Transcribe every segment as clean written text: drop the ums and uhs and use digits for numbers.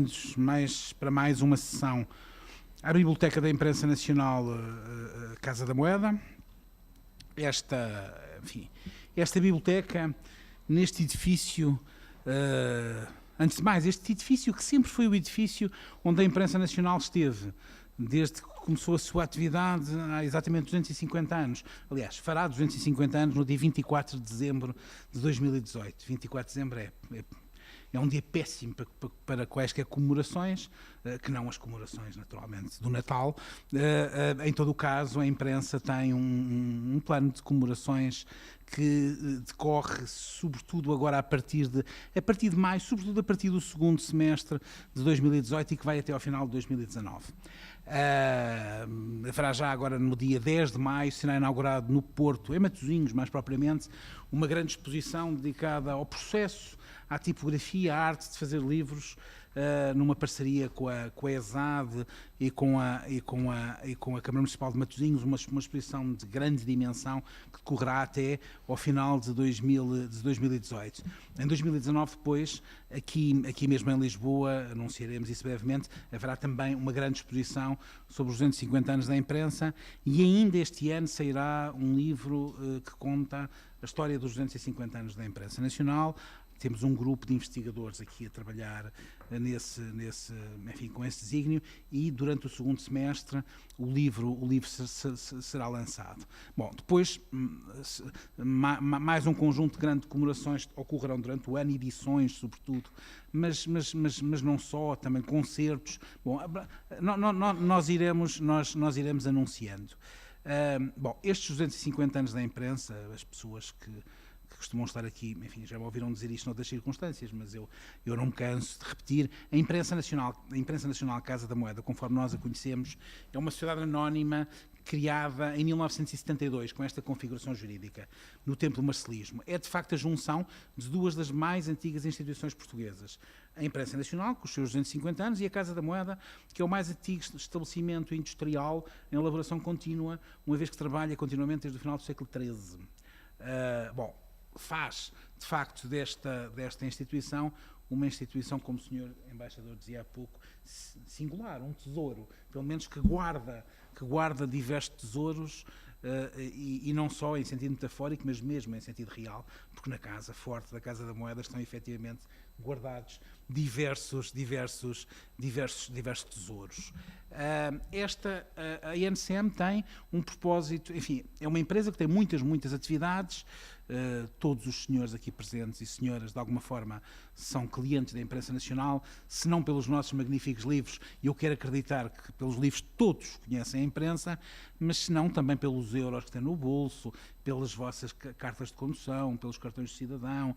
bem-vindos para mais uma sessão à Biblioteca da Imprensa Nacional, Casa da Moeda. Esta biblioteca, neste edifício, antes de mais, este edifício que sempre foi o edifício onde a Imprensa Nacional esteve, desde que começou a sua atividade há exatamente 250 anos. Aliás, fará 250 anos no dia 24 de dezembro de 2018. 24 de dezembro é um dia péssimo para quaisquer comemorações, que não as comemorações, naturalmente, do Natal. Em todo o caso, a imprensa tem um plano de comemorações que decorre, sobretudo agora a partir de maio, sobretudo a partir do segundo semestre de 2018 e que vai até ao final de 2019. Fará já agora no dia 10 de maio, será inaugurado no Porto, em Matosinhos mais propriamente, uma grande exposição dedicada ao processo, à tipografia, à arte de fazer livros, numa parceria com a ESAD e com a Câmara Municipal de Matosinhos, uma exposição de grande dimensão que decorrerá até ao final de 2018. Em 2019, depois, aqui mesmo em Lisboa, anunciaremos isso brevemente, haverá também uma grande exposição sobre os 250 anos da imprensa e ainda este ano sairá um livro que conta a história dos 250 anos da imprensa nacional. Temos um grupo de investigadores aqui a trabalhar com esse desígnio e durante o segundo semestre o livro será lançado. Bom, depois mais um conjunto de grandes comemorações ocorrerão durante o ano, edições sobretudo, mas não só, também concertos. Bom, nós iremos anunciando. Bom, estes 250 anos da imprensa, as pessoas que costumam estar aqui, enfim, já me ouviram dizer isto noutras circunstâncias, mas eu não me canso de repetir. A Imprensa Nacional Casa da Moeda, conforme nós a conhecemos, é uma sociedade anónima criada em 1972, com esta configuração jurídica, no tempo do marcelismo. É, de facto, a junção de duas das mais antigas instituições portuguesas. A Imprensa Nacional, com os seus 250 anos, e a Casa da Moeda, que é o mais antigo estabelecimento industrial em elaboração contínua, uma vez que trabalha continuamente desde o final do século XIII. Faz, de facto, desta instituição uma instituição, como o Sr. Embaixador dizia há pouco, singular, um tesouro, pelo menos que guarda diversos tesouros, e não só em sentido metafórico, mas mesmo em sentido real, porque na casa forte da Casa da Moeda estão efetivamente guardados diversos tesouros. A INCM tem um propósito, enfim, é uma empresa que tem muitas atividades. Todos os senhores aqui presentes e senhoras, de alguma forma, são clientes da Imprensa Nacional, se não pelos nossos magníficos livros, e eu quero acreditar que pelos livros todos conhecem a imprensa, mas se não também pelos euros que têm no bolso, pelas vossas cartas de condução, pelos cartões de cidadão,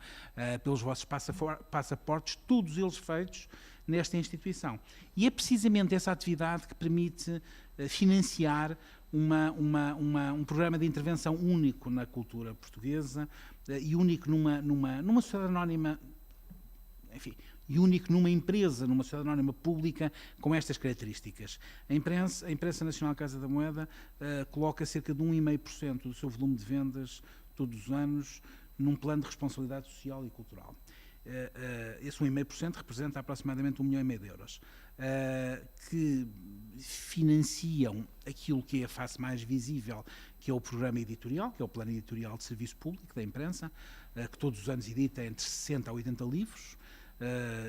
pelos vossos passaportes, todos eles feitos nesta instituição. E é precisamente essa atividade que permite financiar um programa de intervenção único na cultura portuguesa e único numa sociedade anónima, enfim, e único numa empresa, numa sociedade anónima pública com estas características. A Imprensa Nacional Casa da Moeda coloca cerca de 1,5% do seu volume de vendas todos os anos num plano de responsabilidade social e cultural. Esse 1,5% representa aproximadamente 1,5 milhão de euros, que financiam aquilo que é a face mais visível, que é o programa editorial, que é o plano editorial de serviço público da imprensa, que todos os anos edita entre 60 a 80 livros,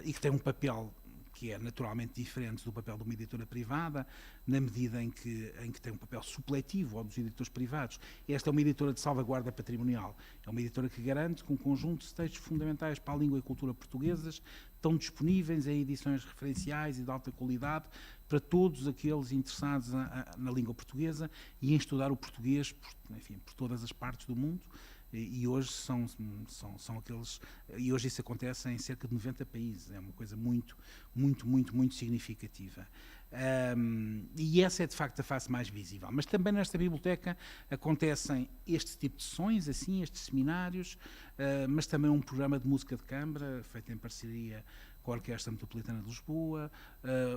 e que tem um papel que é naturalmente diferente do papel de uma editora privada, na medida em que tem um papel supletivo ao dos editores privados. Esta é uma editora de salvaguarda patrimonial, é uma editora que garante que um conjunto de textos fundamentais para a língua e cultura portuguesas estão disponíveis em edições referenciais e de alta qualidade para todos aqueles interessados na língua portuguesa e em estudar o português, por todas as partes do mundo. E hoje são aqueles, e hoje isso acontece em cerca de 90 países, é uma coisa muito significativa. E essa é de facto a face mais visível. Mas também nesta biblioteca acontecem este tipo de sessões, assim, estes seminários, mas também um programa de música de câmara, feito em parceria com a Orquestra Metropolitana de Lisboa,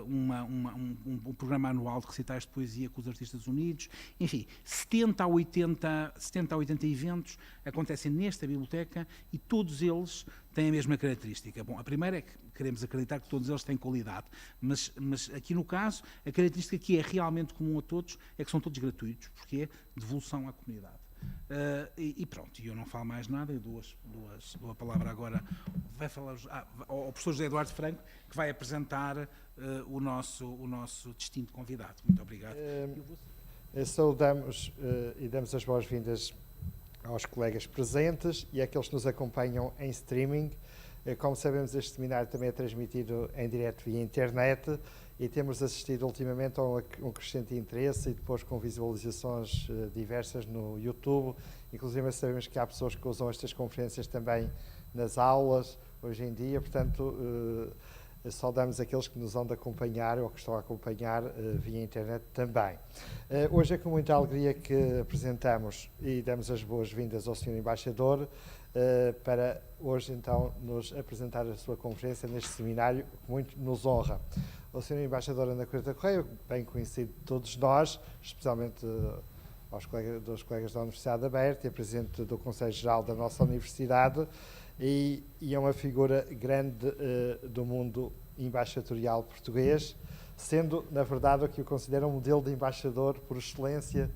um programa anual de recitais de poesia com os Artistas Unidos, enfim, 70 a 80 eventos acontecem nesta biblioteca e todos eles têm a mesma característica. Bom, a primeira é que queremos acreditar que todos eles têm qualidade, mas aqui no caso, a característica que é realmente comum a todos é que são todos gratuitos, porque é devolução à comunidade. E pronto, eu não falo mais nada, eu dou a palavra agora ao professor José Eduardo Franco, que vai apresentar o nosso distinto convidado. Muito obrigado. Saudamos e damos as boas-vindas aos colegas presentes e àqueles que nos acompanham em streaming. Como sabemos, este seminário também é transmitido em direto via internet e temos assistido ultimamente a um crescente interesse e depois com visualizações diversas no YouTube. Inclusive sabemos que há pessoas que usam estas conferências também nas aulas hoje em dia, portanto saudamos aqueles que nos vão de acompanhar ou que estão a acompanhar via internet também. Hoje é com muita alegria que apresentamos e damos as boas-vindas ao Sr. Embaixador para hoje então nos apresentar a sua conferência neste seminário que muito nos honra. O Sr. Embaixador Ana Costa Correia, bem conhecido de todos nós, especialmente dos colegas da Universidade Aberta e Presidente do Conselho Geral da nossa Universidade, e é uma figura grande do mundo embaixatorial português, sendo, na verdade, o que eu considero um modelo de embaixador por excelência,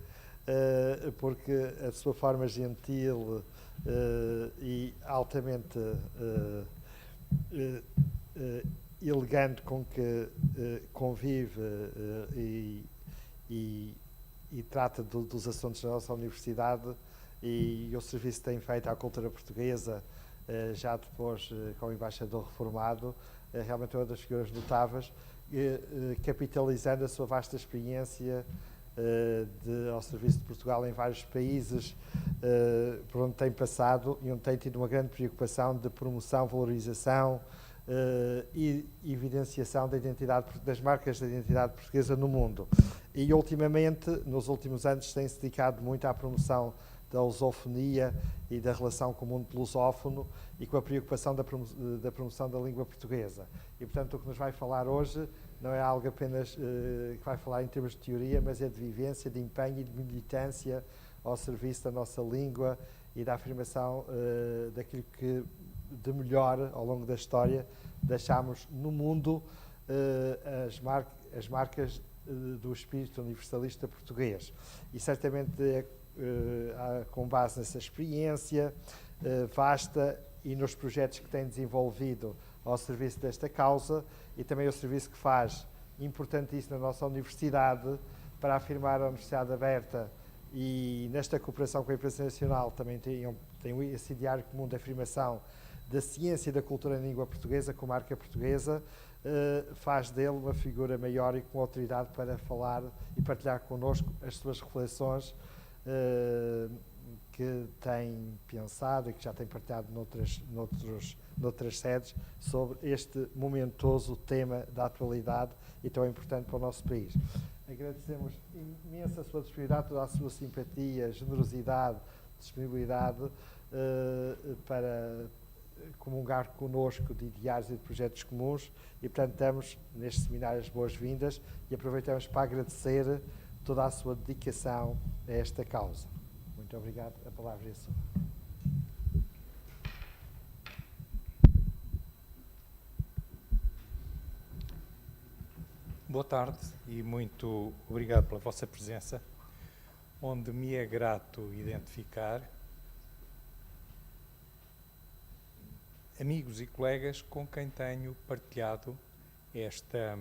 porque a sua forma gentil e altamente elegante com que convive e trata dos assuntos da nossa universidade e o serviço que tem feito à cultura portuguesa, já depois como embaixador reformado, realmente é uma das figuras notáveis, capitalizando a sua vasta experiência ao serviço de Portugal em vários países por onde tem passado e onde tem tido uma grande preocupação de promoção, valorização e evidenciação das marcas da identidade portuguesa no mundo. E ultimamente, nos últimos anos, tem-se dedicado muito à promoção da lusofonia e da relação com o mundo lusófono e com a preocupação da promoção da língua portuguesa. E, portanto, o que nos vai falar hoje não é algo apenas que vai falar em termos de teoria, mas é de vivência, de empenho e de militância ao serviço da nossa língua e da afirmação daquilo que de melhor ao longo da história deixámos no mundo as marcas do espírito universalista português. E certamente com base nessa experiência vasta e nos projetos que tem desenvolvido ao serviço desta causa e também o serviço que faz importantíssimo na nossa universidade para afirmar a Universidade Aberta e nesta cooperação com a imprensa nacional também tem esse diário comum de afirmação da ciência e da cultura em língua portuguesa com marca portuguesa, faz dele uma figura maior e com autoridade para falar e partilhar connosco as suas reflexões que tem pensado e que já tem partilhado noutras sedes sobre este momentoso tema da atualidade e tão importante para o nosso país. Agradecemos imenso a sua disponibilidade, toda a sua simpatia, generosidade, disponibilidade para comungar connosco de ideais e de projetos comuns e, portanto, damos neste seminário as boas-vindas e aproveitamos para agradecer toda a sua dedicação a esta causa. Muito obrigado. A palavra é sua. Boa tarde e muito obrigado pela vossa presença, onde me é grato identificar amigos e colegas com quem tenho partilhado esta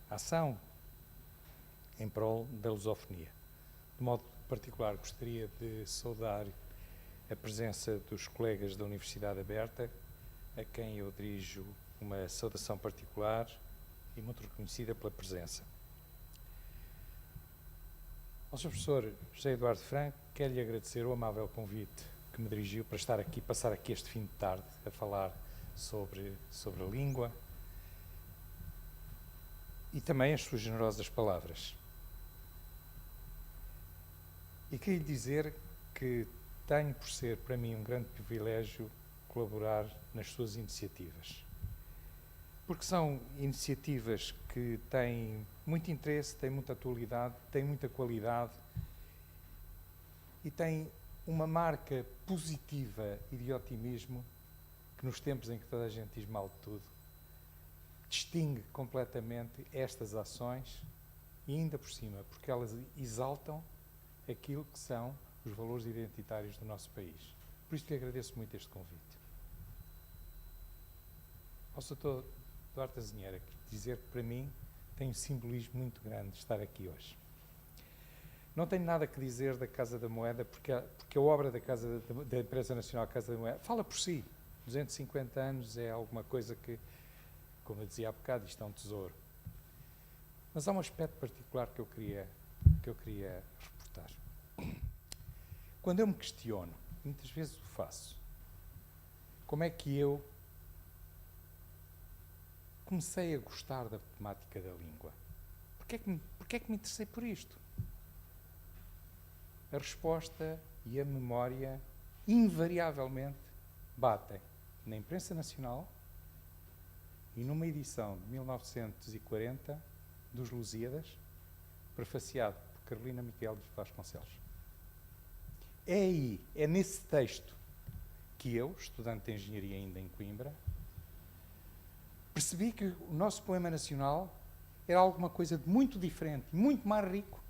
ação em prol da lusofonia. De modo particular, gostaria de saudar a presença dos colegas da Universidade Aberta, a quem eu dirijo uma saudação particular e muito reconhecida pela presença. Ao Sr. Professor José Eduardo Franco, quero-lhe agradecer o amável convite que me dirigiu para estar aqui, passar aqui este fim de tarde a falar sobre a língua e também as suas generosas palavras. E queria lhe dizer que tenho por ser para mim um grande privilégio colaborar nas suas iniciativas. Porque são iniciativas que têm muito interesse, têm muita atualidade, têm muita qualidade e têm uma marca positiva e de otimismo que, nos tempos em que toda a gente diz mal de tudo, distingue completamente estas ações e ainda por cima, porque elas exaltam aquilo que são os valores identitários do nosso país. Por isso lhe agradeço muito este convite. Ao Sr. Duarte Azinheira, dizer que para mim tem um simbolismo muito grande de estar aqui hoje. Não tenho nada que dizer da Casa da Moeda, porque a obra da Empresa Nacional Casa da Moeda fala por si. 250 anos é alguma coisa que, como eu dizia há bocado, isto é um tesouro. Mas há um aspecto particular que eu queria reportar. Quando eu me questiono, muitas vezes o faço, como é que eu comecei a gostar da temática da língua? Porquê é que me interessei por isto? A resposta e a memória, invariavelmente, batem na imprensa nacional e numa edição de 1940 dos Lusíadas, prefaciado por Carolina Miquel de Vasconcelos. É aí, é nesse texto que eu, estudante de engenharia ainda em Coimbra, percebi que o nosso poema nacional era alguma coisa de muito diferente, muito mais rico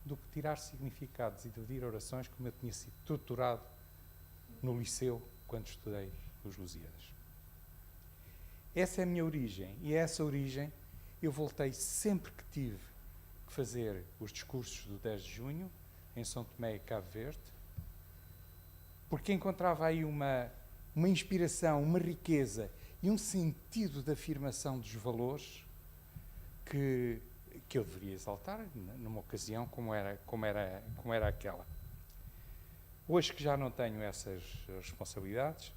do que tirar significados e dividir orações, como eu tinha sido torturado no liceu quando estudei os Lusíadas. Essa é a minha origem, e a essa origem eu voltei sempre que tive que fazer os discursos do 10 de junho, em São Tomé e Cabo Verde, porque encontrava aí uma inspiração, uma riqueza e um sentido de afirmação dos valores que eu deveria exaltar numa ocasião como era aquela. Hoje que já não tenho essas responsabilidades,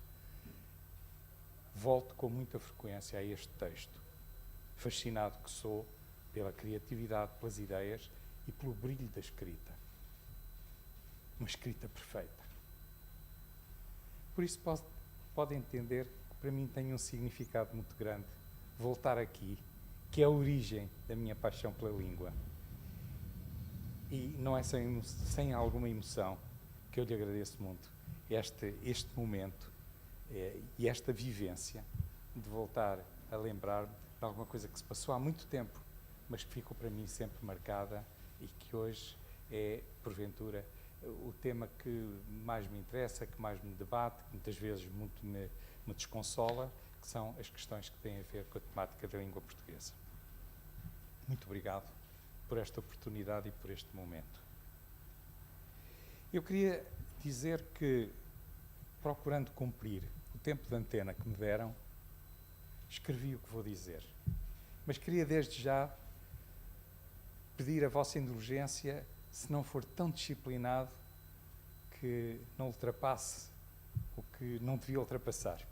volto com muita frequência a este texto, fascinado que sou pela criatividade, pelas ideias e pelo brilho da escrita. Uma escrita perfeita. Por isso pode entender que para mim tem um significado muito grande voltar aqui, que é a origem da minha paixão pela língua. E não é sem alguma emoção que eu lhe agradeço muito este momento e esta vivência de voltar a lembrar-me de alguma coisa que se passou há muito tempo, mas que ficou para mim sempre marcada e que hoje é, porventura, o tema que mais me interessa, que mais me debate, que muitas vezes muito me desconsola, que são as questões que têm a ver com a temática da língua portuguesa. Muito obrigado por esta oportunidade e por este momento. Eu queria dizer que, procurando cumprir o tempo de antena que me deram, escrevi o que vou dizer. Mas queria desde já pedir a vossa indulgência se não for tão disciplinado que não ultrapasse o que não devia ultrapassar.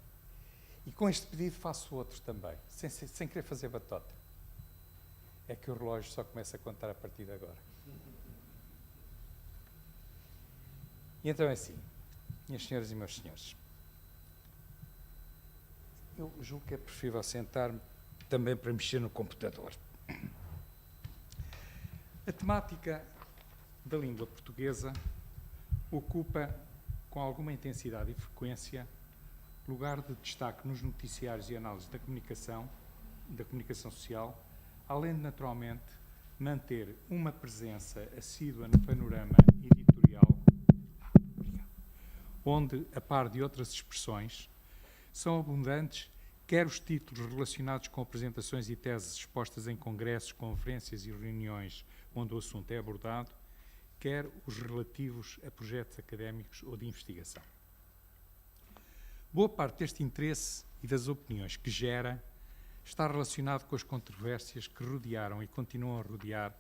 E com este pedido faço outro também, sem querer fazer batota. É que o relógio só começa a contar a partir de agora. E então é assim, minhas senhoras e meus senhores, eu julgo que é preferível sentar-me também para mexer no computador. A temática da língua portuguesa ocupa, com alguma intensidade e frequência, lugar de destaque nos noticiários e análises da comunicação social, além de, naturalmente, manter uma presença assídua no panorama editorial, onde, a par de outras expressões, são abundantes quer os títulos relacionados com apresentações e teses expostas em congressos, conferências e reuniões onde o assunto é abordado, quer os relativos a projetos académicos ou de investigação. Boa parte deste interesse e das opiniões que gera está relacionado com as controvérsias que rodearam e continuam a rodear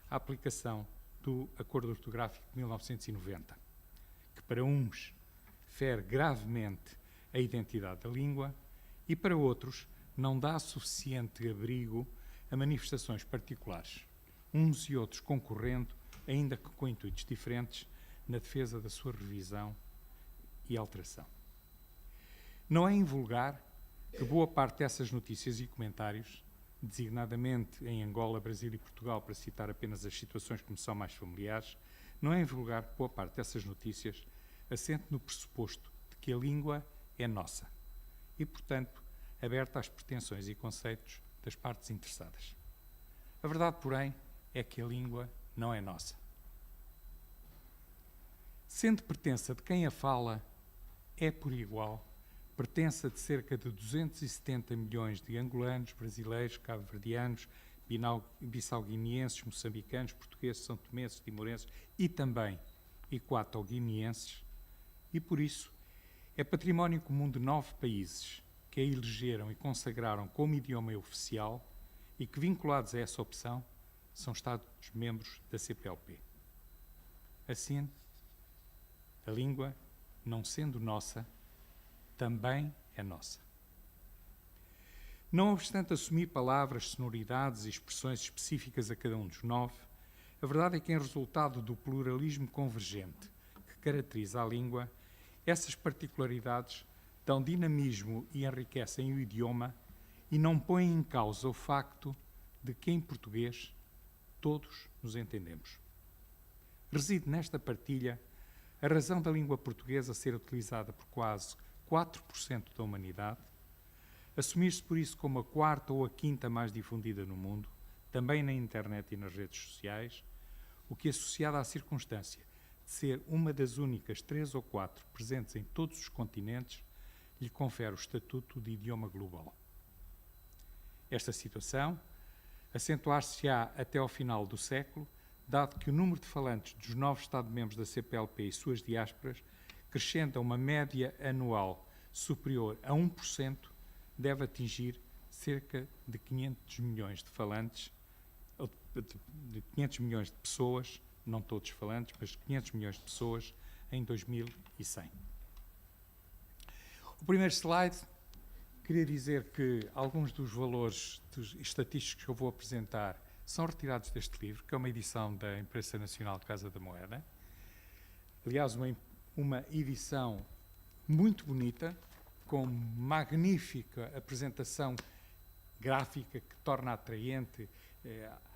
a aplicação do Acordo Ortográfico de 1990, que para uns fere gravemente a identidade da língua e para outros não dá suficiente abrigo a manifestações particulares, uns e outros concorrendo, ainda que com intuitos diferentes, na defesa da sua revisão e alteração. Não é invulgar que boa parte dessas notícias e comentários, designadamente em Angola, Brasil e Portugal, para citar apenas as situações que me são mais familiares, não é invulgar que boa parte dessas notícias assente no pressuposto de que a língua é nossa e, portanto, aberta às pretensões e conceitos das partes interessadas. A verdade, porém, é que a língua não é nossa. Sendo pertença de quem a fala, é por igual pertença de cerca de 270 milhões de angolanos, brasileiros, cabo-verdianos, bissau-guineenses, moçambicanos, portugueses, são-tomenses, timorenses e também equato-guineenses, e por isso é património comum de 9 países que a elegeram e consagraram como idioma oficial e que, vinculados a essa opção, são Estados-membros da CPLP. Assim, a língua, não sendo nossa, também é nossa. Não obstante assumir palavras, sonoridades e expressões específicas a cada um dos 9, a verdade é que, em resultado do pluralismo convergente que caracteriza a língua, essas particularidades dão dinamismo e enriquecem o idioma e não põem em causa o facto de que, em português, todos nos entendemos. Reside nesta partilha a razão da língua portuguesa ser utilizada por quase 4% da humanidade, assumir-se por isso como a 4ª ou a 5ª mais difundida no mundo, também na internet e nas redes sociais, o que, associado à circunstância de ser uma das únicas 3 ou 4 presentes em todos os continentes, lhe confere o estatuto de idioma global. Esta situação acentuar-se-á até ao final do século, dado que o número de falantes dos 9 Estados-membros da CPLP e suas diásporas, crescendo a uma média anual superior a 1%, deve atingir cerca de 500 milhões de falantes, de 500 milhões de pessoas, não todos falantes, mas 500 milhões de pessoas em 2100. O primeiro slide, queria dizer que alguns dos valores estatísticos que eu vou apresentar são retirados deste livro, que é uma edição da Imprensa Nacional Casa da Moeda. Aliás, uma edição muito bonita, com magnífica apresentação gráfica que torna atraente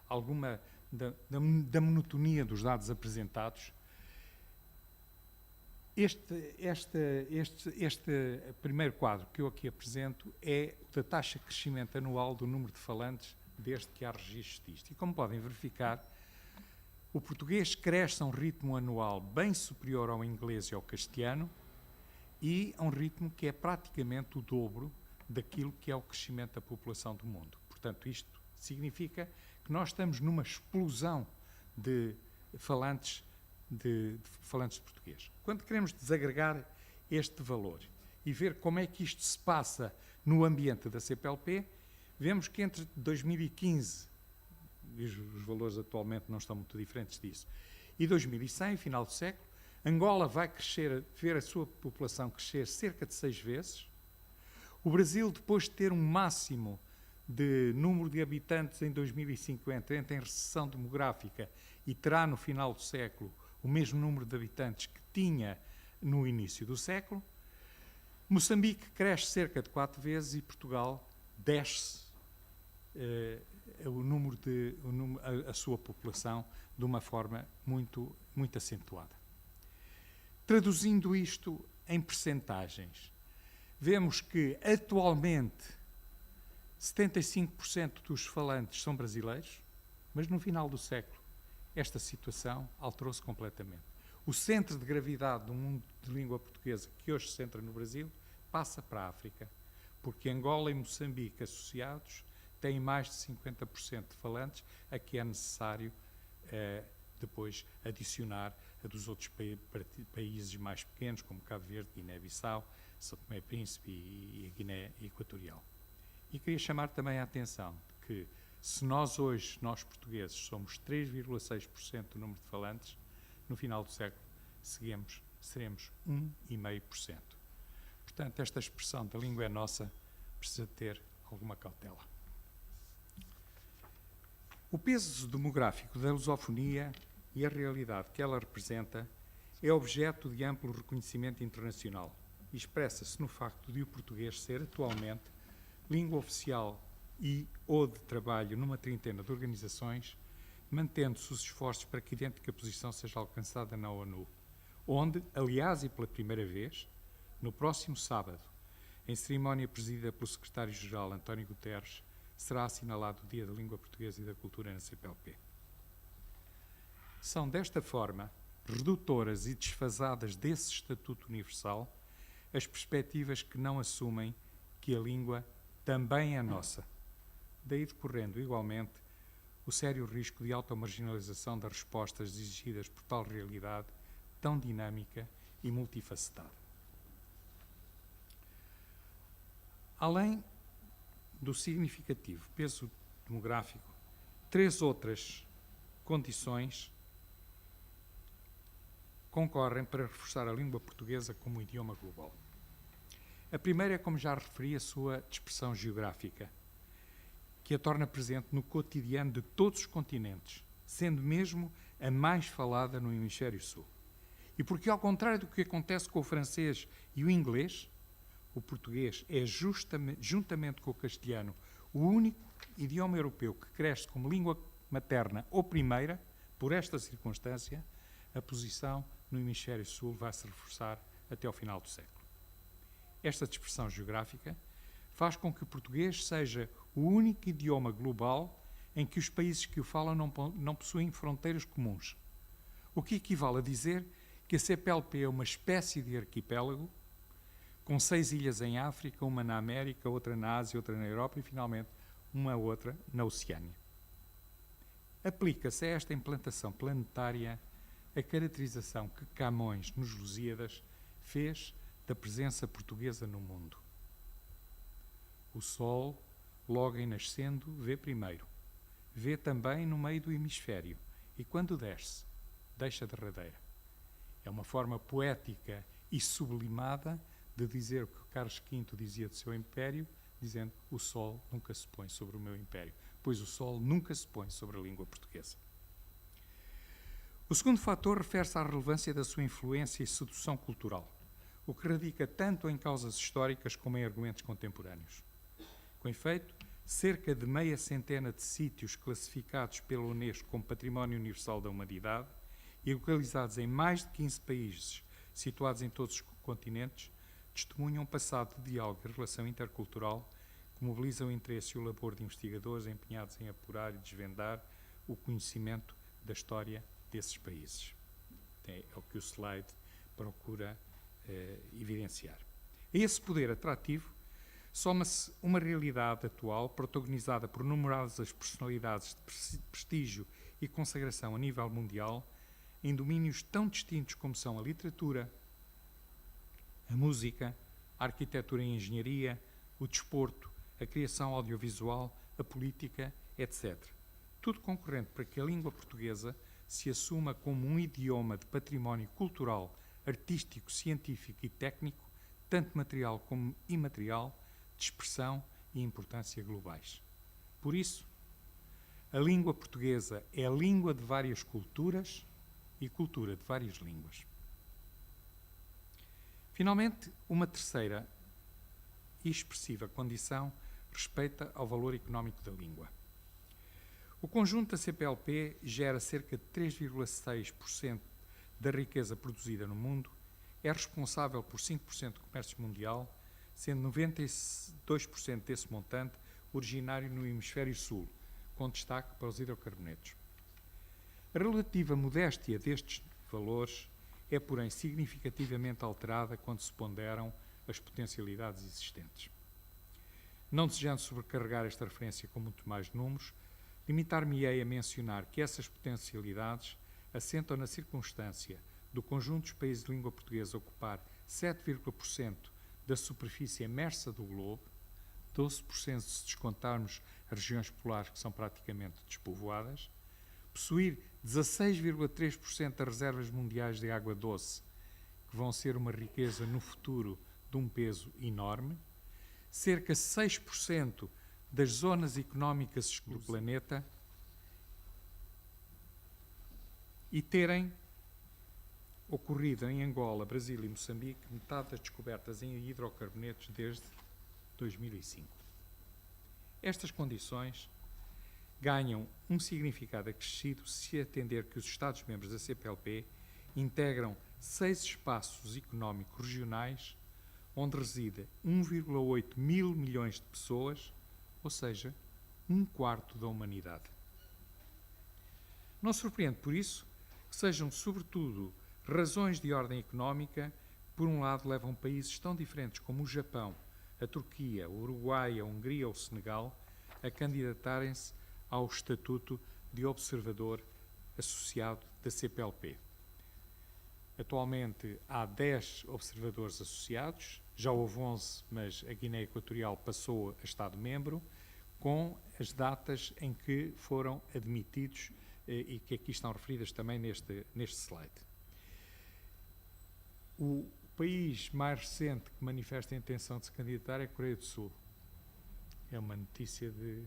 alguma da monotonia dos dados apresentados. Este primeiro quadro que eu aqui apresento é da taxa de crescimento anual do número de falantes desde que há registro disto. E como podem verificar, o português cresce a um ritmo anual bem superior ao inglês e ao castelhano e a um ritmo que é praticamente o dobro daquilo que é o crescimento da população do mundo. Portanto, isto significa que nós estamos numa explosão de falantes de português. Quando queremos desagregar este valor e ver como é que isto se passa no ambiente da CPLP, vemos que entre 2015, e os valores atualmente não estão muito diferentes disso, e 2100, final do século, Angola vai ver a sua população crescer cerca de 6 vezes. O Brasil, depois de ter um máximo de número de habitantes em 2050, entra em recessão demográfica e terá no final do século o mesmo número de habitantes que tinha no início do século. Moçambique cresce cerca de 4 vezes e Portugal desce a sua população de uma forma muito, muito acentuada. Traduzindo isto em percentagens, vemos que atualmente 75% dos falantes são brasileiros, mas no final do século esta situação alterou-se completamente. O centro de gravidade do mundo de língua portuguesa, que hoje se centra no Brasil, passa para a África, porque Angola e Moçambique associados têm mais de 50% de falantes, a que é necessário depois adicionar a dos outros países mais pequenos, como Cabo Verde, Guiné-Bissau, São Tomé e Príncipe e a Guiné Equatorial. E queria chamar também a atenção de que, se nós hoje, nós portugueses, somos 3,6% do número de falantes, no final do século seremos 1,5%. Portanto, esta expressão da língua é nossa precisa ter alguma cautela. O peso demográfico da lusofonia e a realidade que ela representa é objeto de amplo reconhecimento internacional, e expressa-se no facto de o português ser atualmente língua oficial e ou de trabalho numa trintena de organizações, mantendo-se os esforços para que idêntica posição seja alcançada na ONU, onde, aliás e pela primeira vez, no próximo sábado, em cerimónia presidida pelo secretário-geral António Guterres, será assinalado o Dia da Língua Portuguesa e da Cultura na CPLP. São desta forma, redutoras e desfasadas desse Estatuto Universal, as perspectivas que não assumem que a língua também é nossa, daí decorrendo igualmente o sério risco de automarginalização das respostas exigidas por tal realidade tão dinâmica e multifacetada. Além do significativo peso demográfico, 3 outras condições concorrem para reforçar a língua portuguesa como idioma global. A primeira é, como já referi, a sua dispersão geográfica, que a torna presente no cotidiano de todos os continentes, sendo mesmo a mais falada no hemisfério sul. E porque, ao contrário do que acontece com o francês e o inglês, o português é juntamente com o castelhano o único idioma europeu que cresce como língua materna ou primeira. Por esta circunstância, a posição no hemisfério sul vai se reforçar até ao final do século. Esta dispersão geográfica faz com que o português seja o único idioma global em que os países que o falam não possuem fronteiras comuns, o que equivale a dizer que a CPLP é uma espécie de arquipélago, com 6 ilhas em África, uma na América, outra na Ásia, outra na Europa e, finalmente, uma outra na Oceânia. Aplica-se a esta implantação planetária a caracterização que Camões, nos Lusíadas, fez da presença portuguesa no mundo. O sol, logo em nascendo, vê primeiro. Vê também no meio do hemisfério e, quando desce, deixa derradeira. É uma forma poética e sublimada de dizer o que Carlos V dizia do seu império, dizendo: o sol nunca se põe sobre o meu império, pois o sol nunca se põe sobre a língua portuguesa. O segundo fator refere-se à relevância da sua influência e sedução cultural, o que radica tanto em causas históricas como em argumentos contemporâneos. Com efeito, cerca de meia centena de sítios classificados pela Unesco como Património Universal da Humanidade e localizados em mais de 15 países, situados em todos os continentes, testemunham um passado de diálogo e relação intercultural que mobiliza o interesse e o labor de investigadores empenhados em apurar e desvendar o conhecimento da história desses países. É o que o slide procura evidenciar. A esse poder atrativo soma-se uma realidade atual protagonizada por numerosas personalidades de prestígio e consagração a nível mundial em domínios tão distintos como são a literatura, a música, a arquitetura e a engenharia, o desporto, a criação audiovisual, a política, etc. Tudo concorrente para que a língua portuguesa se assuma como um idioma de património cultural, artístico, científico e técnico, tanto material como imaterial, de expressão e importância globais. Por isso, a língua portuguesa é a língua de várias culturas e cultura de várias línguas. Finalmente, uma terceira e expressiva condição respeita ao valor económico da língua. O conjunto da CPLP gera cerca de 3,6% da riqueza produzida no mundo, é responsável por 5% do comércio mundial, sendo 92% desse montante originário no hemisfério sul, com destaque para os hidrocarbonetos. A relativa modéstia destes valores é, porém, significativamente alterada quando se ponderam as potencialidades existentes. Não desejando sobrecarregar esta referência com muito mais números, limitar-me-ei a mencionar que essas potencialidades assentam na circunstância do conjunto dos países de língua portuguesa ocupar 7,% da superfície emersa do globo, 12% se descontarmos as regiões polares que são praticamente despovoadas, possuir 16,3% das reservas mundiais de água doce, que vão ser uma riqueza no futuro de um peso enorme, cerca de 6% das zonas económicas do planeta e terem ocorrido em Angola, Brasil e Moçambique metade das descobertas em hidrocarbonetos desde 2005. Estas condições ganham um significado acrescido se atender que os Estados-membros da CPLP integram 6 espaços económicos regionais onde reside 1,8 mil milhões de pessoas, ou seja, 1/4 da humanidade. Não surpreende, por isso, que sejam, sobretudo, razões de ordem económica que, por um lado, levam países tão diferentes como o Japão, a Turquia, o Uruguai, a Hungria ou o Senegal a candidatarem-se ao estatuto de observador associado da CPLP. Atualmente há 10 observadores associados, já houve 11, mas a Guiné Equatorial passou a Estado-membro, com as datas em que foram admitidos e que aqui estão referidas também neste slide. O país mais recente que manifesta a intenção de se candidatar é a Coreia do Sul. É uma notícia de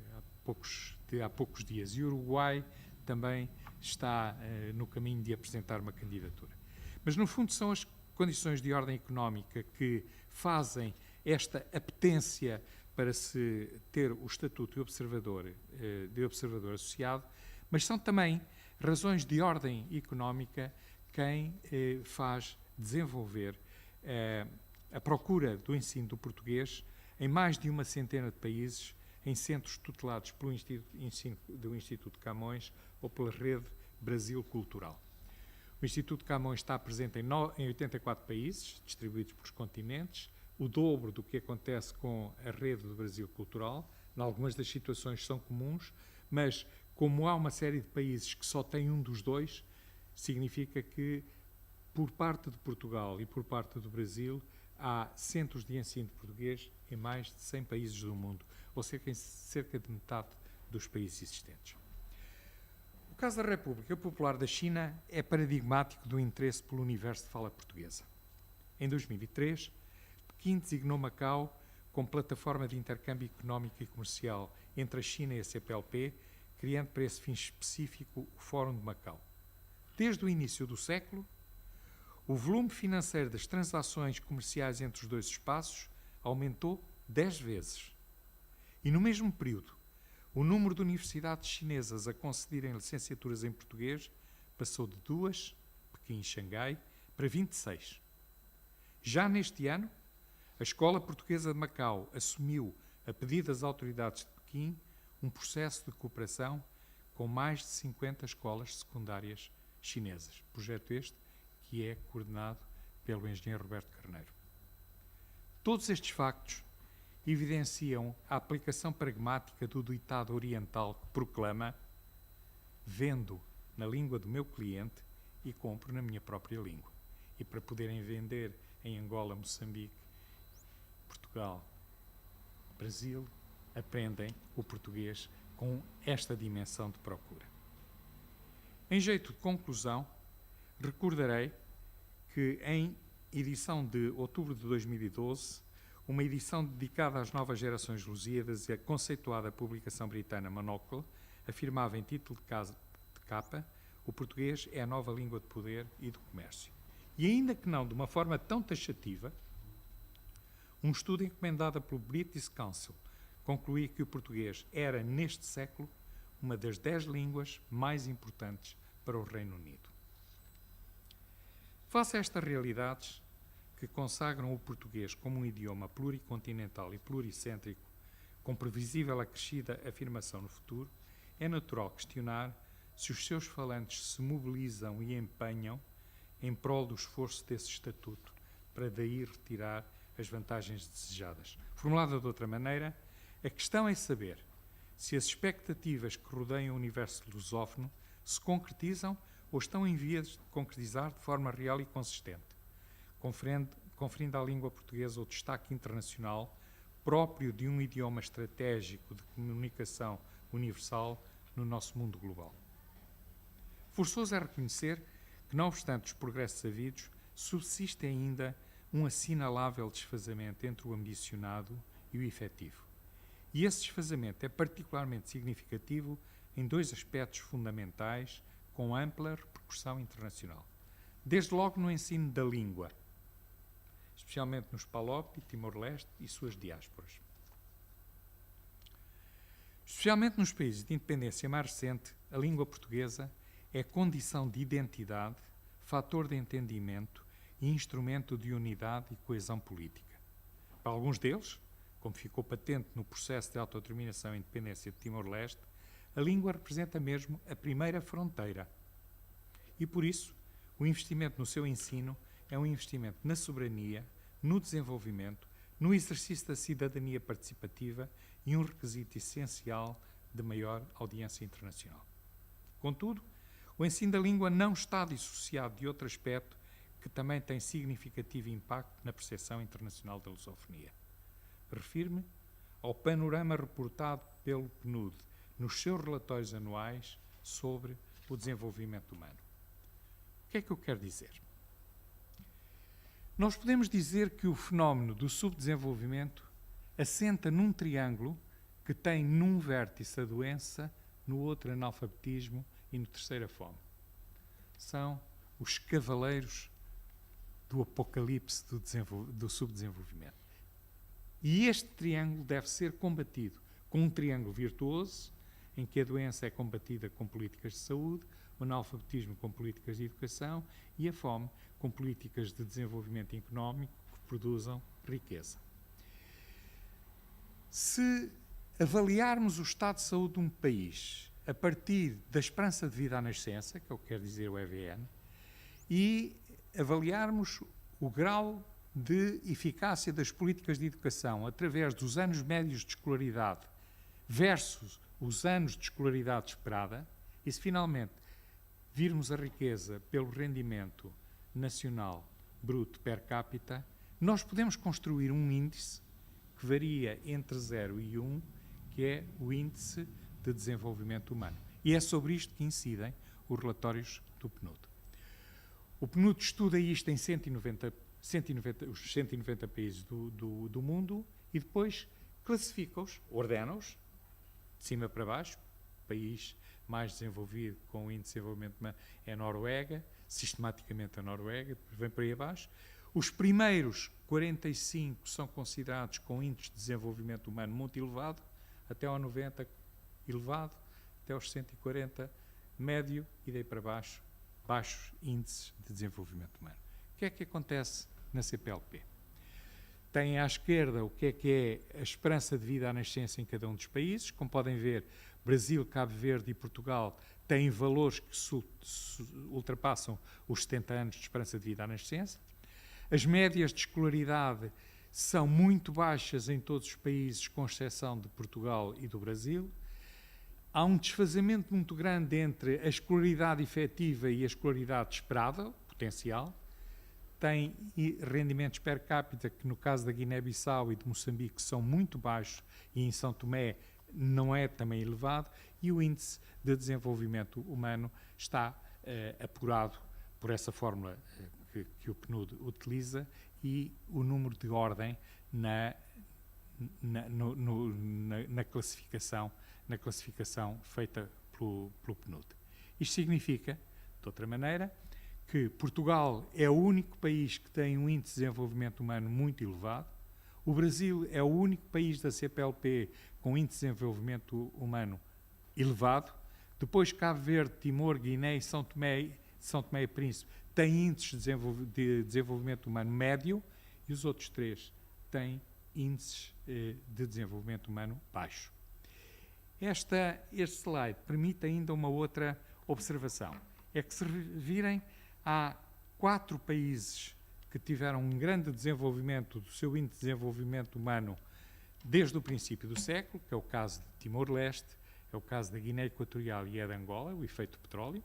há poucos dias. E o Uruguai também está no caminho de apresentar uma candidatura. Mas, no fundo, são as condições de ordem económica que fazem esta apetência para se ter o estatuto de observador associado, mas são também razões de ordem económica quem faz desenvolver a procura do ensino do português em mais de uma centena de países, em centros tutelados pelo do Instituto Camões ou pela Rede Brasil Cultural. O Instituto Camões está presente em 84 países, distribuídos pelos continentes, o dobro do que acontece com a Rede do Brasil Cultural. Em algumas das situações são comuns, mas como há uma série de países que só têm um dos dois, significa que, por parte de Portugal e por parte do Brasil, há centros de ensino de português em mais de 100 países do mundo, ou cerca de metade dos países existentes. O caso da República Popular da China é paradigmático do interesse pelo universo de fala portuguesa. Em 2003, Pequim designou Macau como plataforma de intercâmbio económico e comercial entre a China e a CPLP, criando para esse fim específico o Fórum de Macau. Desde o início do século, o volume financeiro das transações comerciais entre os dois espaços aumentou 10 vezes. E no mesmo período, o número de universidades chinesas a concederem licenciaturas em português passou de 2, Pequim e Xangai, para 26. Já neste ano, a Escola Portuguesa de Macau assumiu, a pedido das autoridades de Pequim, um processo de cooperação com mais de 50 escolas secundárias chinesas. Projeto este que é coordenado pelo engenheiro Roberto Carneiro. Todos estes factos evidenciam a aplicação pragmática do ditado oriental que proclama: vendo na língua do meu cliente e compro na minha própria língua. E para poderem vender em Angola, Moçambique, Portugal, Brasil, aprendem o português com esta dimensão de procura. Em jeito de conclusão, recordarei que em edição de outubro de 2012, uma edição dedicada às novas gerações lusíadas e a conceituada publicação britânica Monocle afirmava em título de capa: o português é a nova língua de poder e do comércio. E ainda que não de uma forma tão taxativa, um estudo encomendado pelo British Council concluía que o português era, neste século, uma das 10 línguas mais importantes para o Reino Unido. Face a estas realidades que consagram o português como um idioma pluricontinental e pluricêntrico, com previsível acrescida afirmação no futuro, é natural questionar se os seus falantes se mobilizam e empenham em prol do esforço desse estatuto, para daí retirar as vantagens desejadas. Formulada de outra maneira, a questão é saber se as expectativas que rodeiam o universo lusófono se concretizam ou estão em vias de concretizar de forma real e consistente, conferindo à língua portuguesa o destaque internacional próprio de um idioma estratégico de comunicação universal no nosso mundo global. Forçoso é reconhecer que, não obstante os progressos havidos, subsiste ainda um assinalável desfazamento entre o ambicionado e o efetivo. E esse desfazamento é particularmente significativo em dois aspectos fundamentais com ampla repercussão internacional. desde logo no ensino da língua, especialmente nos PALOP e Timor-Leste e suas diásporas. Especialmente nos países de independência mais recente, a língua portuguesa é condição de identidade, fator de entendimento e instrumento de unidade e coesão política. Para alguns deles, como ficou patente no processo de autodeterminação e independência de Timor-Leste, a língua representa mesmo a primeira fronteira. E por isso, o investimento no seu ensino é um investimento na soberania, no desenvolvimento, no exercício da cidadania participativa e um requisito essencial de maior audiência internacional. Contudo, o ensino da língua não está dissociado de outro aspecto que também tem significativo impacto na percepção internacional da lusofonia. Refiro-me ao panorama reportado pelo PNUD nos seus relatórios anuais sobre o desenvolvimento humano. O que é que eu quero dizer? Nós podemos dizer que o fenómeno do subdesenvolvimento assenta num triângulo que tem num vértice a doença, no outro analfabetismo e no terceiro a fome. São os cavaleiros do apocalipse do subdesenvolvimento. E este triângulo deve ser combatido com um triângulo virtuoso, em que a doença é combatida com políticas de saúde, o analfabetismo com políticas de educação e a fome com políticas de desenvolvimento económico que produzam riqueza. Se avaliarmos o estado de saúde de um país a partir da esperança de vida à nascença, que é o que quer dizer o EVN, e avaliarmos o grau de eficácia das políticas de educação através dos anos médios de escolaridade versus os anos de escolaridade esperada, e se finalmente virmos a riqueza pelo rendimento nacional bruto per capita, nós podemos construir um índice que varia entre 0 e 1, que é o índice de desenvolvimento humano. E é sobre isto que incidem os relatórios do PNUD. O PNUD estuda isto em os 190 países do mundo e depois classifica-os, ordena-os, de cima para baixo. O país mais desenvolvido com o índice de desenvolvimento humano é a Noruega, sistematicamente a Noruega, depois vem para aí abaixo. Os primeiros 45 são considerados com índice de desenvolvimento humano muito elevado, até ao 90 elevado, até aos 140 médio e daí para baixo, baixos índices de desenvolvimento humano. O que é que acontece na CPLP? Tem à esquerda o que é a esperança de vida à nascença em cada um dos países. Como podem ver, Brasil, Cabo Verde e Portugal têm valores que ultrapassam os 70 anos de esperança de vida à nascença. As médias de escolaridade são muito baixas em todos os países, com exceção de Portugal e do Brasil. Há um desfazamento muito grande entre a escolaridade efetiva e a escolaridade esperada, potencial. Tem rendimentos per capita que, no caso da Guiné-Bissau e de Moçambique, são muito baixos e em São Tomé não é também elevado, e o índice de desenvolvimento humano está apurado por essa fórmula que o PNUD utiliza e o número de ordem na classificação feita pelo PNUD. Isto significa, de outra maneira, que Portugal é o único país que tem um índice de desenvolvimento humano muito elevado, o Brasil é o único país da CPLP com índice de desenvolvimento humano elevado, depois Cabo Verde, Timor, Guiné e São Tomé e Príncipe têm índices de desenvolvimento humano médio e os outros três têm índices de desenvolvimento humano baixo. Este slide permite ainda uma outra observação, é que se virem, há 4 países que tiveram um grande desenvolvimento do seu índice de desenvolvimento humano desde o princípio do século, que é o caso de Timor-Leste, é o caso da Guiné Equatorial e é de Angola, o efeito do petróleo.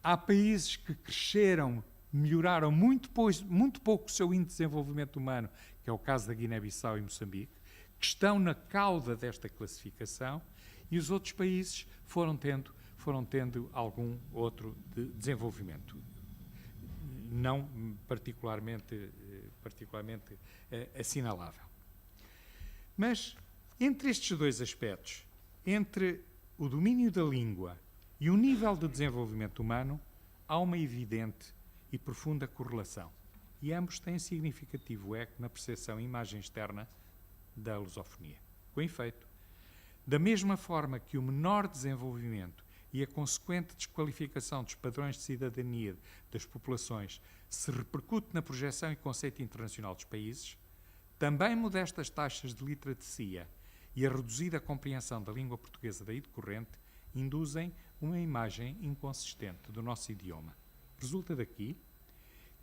Há países que cresceram, melhoraram muito pouco o seu índice de desenvolvimento humano, que é o caso da Guiné-Bissau e Moçambique, que estão na cauda desta classificação, e os outros países foram tendo algum outro desenvolvimento, não particularmente assinalável. Mas, entre estes dois aspectos, entre o domínio da língua e o nível de desenvolvimento humano, há uma evidente e profunda correlação. E ambos têm significativo eco na percepção e imagem externa da lusofonia. Com efeito, da mesma forma que o menor desenvolvimento e a consequente desqualificação dos padrões de cidadania das populações se repercute na projeção e conceito internacional dos países, também modestas taxas de literacia e a reduzida compreensão da língua portuguesa daí decorrente induzem uma imagem inconsistente do nosso idioma. Resulta daqui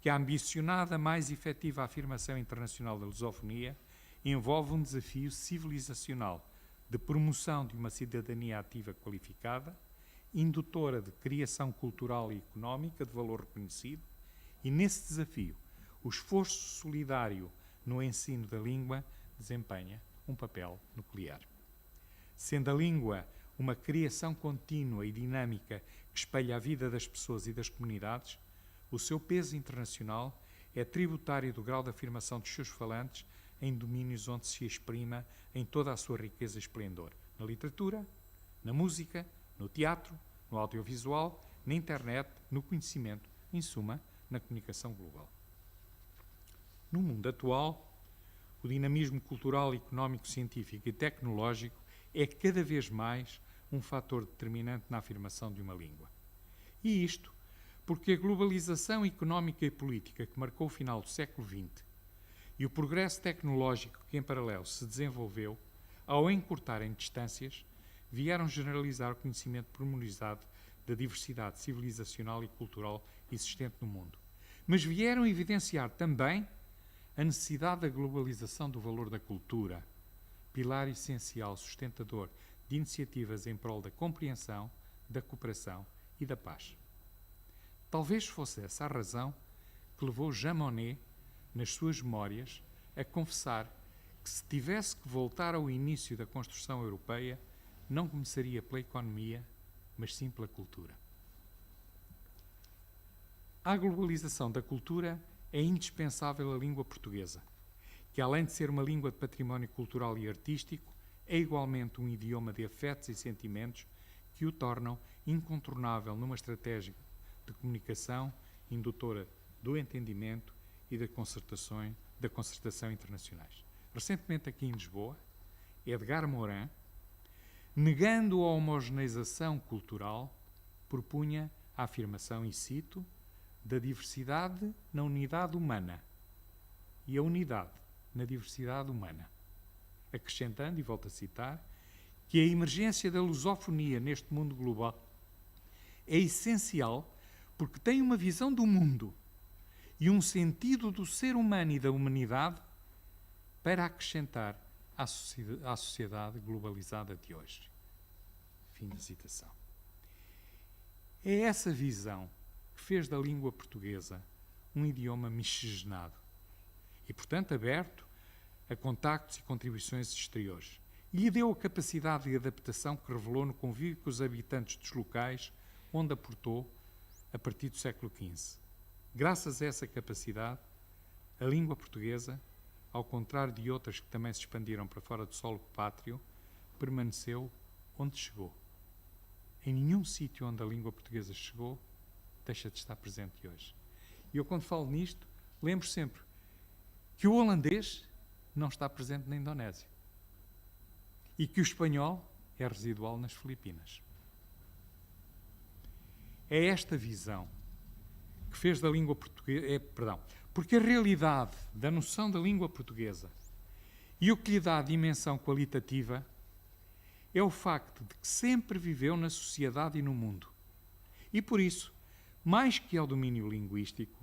que a ambicionada mais efetiva afirmação internacional da lusofonia envolve um desafio civilizacional de promoção de uma cidadania ativa qualificada, indutora de criação cultural e económica de valor reconhecido, e nesse desafio o esforço solidário no ensino da língua desempenha um papel nuclear. Sendo a língua uma criação contínua e dinâmica que espelha a vida das pessoas e das comunidades, o seu peso internacional é tributário do grau de afirmação dos seus falantes em domínios onde se exprima em toda a sua riqueza e esplendor, na literatura, na música, no teatro, no audiovisual, na internet, no conhecimento, em suma, na comunicação global. No mundo atual, o dinamismo cultural, económico, científico e tecnológico é cada vez mais um fator determinante na afirmação de uma língua. E isto porque a globalização económica e política que marcou o final do século XX e o progresso tecnológico que em paralelo se desenvolveu, ao encurtarem distâncias, vieram generalizar o conhecimento pormenorizado da diversidade civilizacional e cultural existente no mundo. Mas vieram evidenciar também a necessidade da globalização do valor da cultura, pilar essencial sustentador de iniciativas em prol da compreensão, da cooperação e da paz. Talvez fosse essa a razão que levou Jean Monnet, nas suas memórias, a confessar que se tivesse que voltar ao início da construção europeia, não começaria pela economia, mas sim pela cultura. À globalização da cultura é indispensável a língua portuguesa, que além de ser uma língua de património cultural e artístico, é igualmente um idioma de afetos e sentimentos que o tornam incontornável numa estratégia de comunicação indutora do entendimento e da concertação internacionais. Recentemente aqui em Lisboa, Edgar Morin, negando a homogeneização cultural, propunha a afirmação, e cito, da diversidade na unidade humana e a unidade na diversidade humana, acrescentando, e volto a citar, que a emergência da lusofonia neste mundo global é essencial porque tem uma visão do mundo e um sentido do ser humano e da humanidade para acrescentar à sociedade globalizada de hoje. Fim da citação. É essa visão que fez da língua portuguesa um idioma miscigenado e, portanto, aberto a contactos e contribuições exteriores. E lhe deu a capacidade de adaptação que revelou no convívio com os habitantes dos locais onde aportou a partir do século XV. Graças a essa capacidade, a língua portuguesa, ao contrário de outras que também se expandiram para fora do solo pátrio, permaneceu onde chegou. Em nenhum sítio onde a língua portuguesa chegou, deixa de estar presente hoje. E eu, quando falo nisto, lembro sempre que o holandês não está presente na Indonésia e que o espanhol é residual nas Filipinas. É esta visão que fez da língua portuguesa... porque a realidade da noção da língua portuguesa e o que lhe dá a dimensão qualitativa é o facto de que sempre viveu na sociedade e no mundo. E por isso, mais que ao domínio linguístico,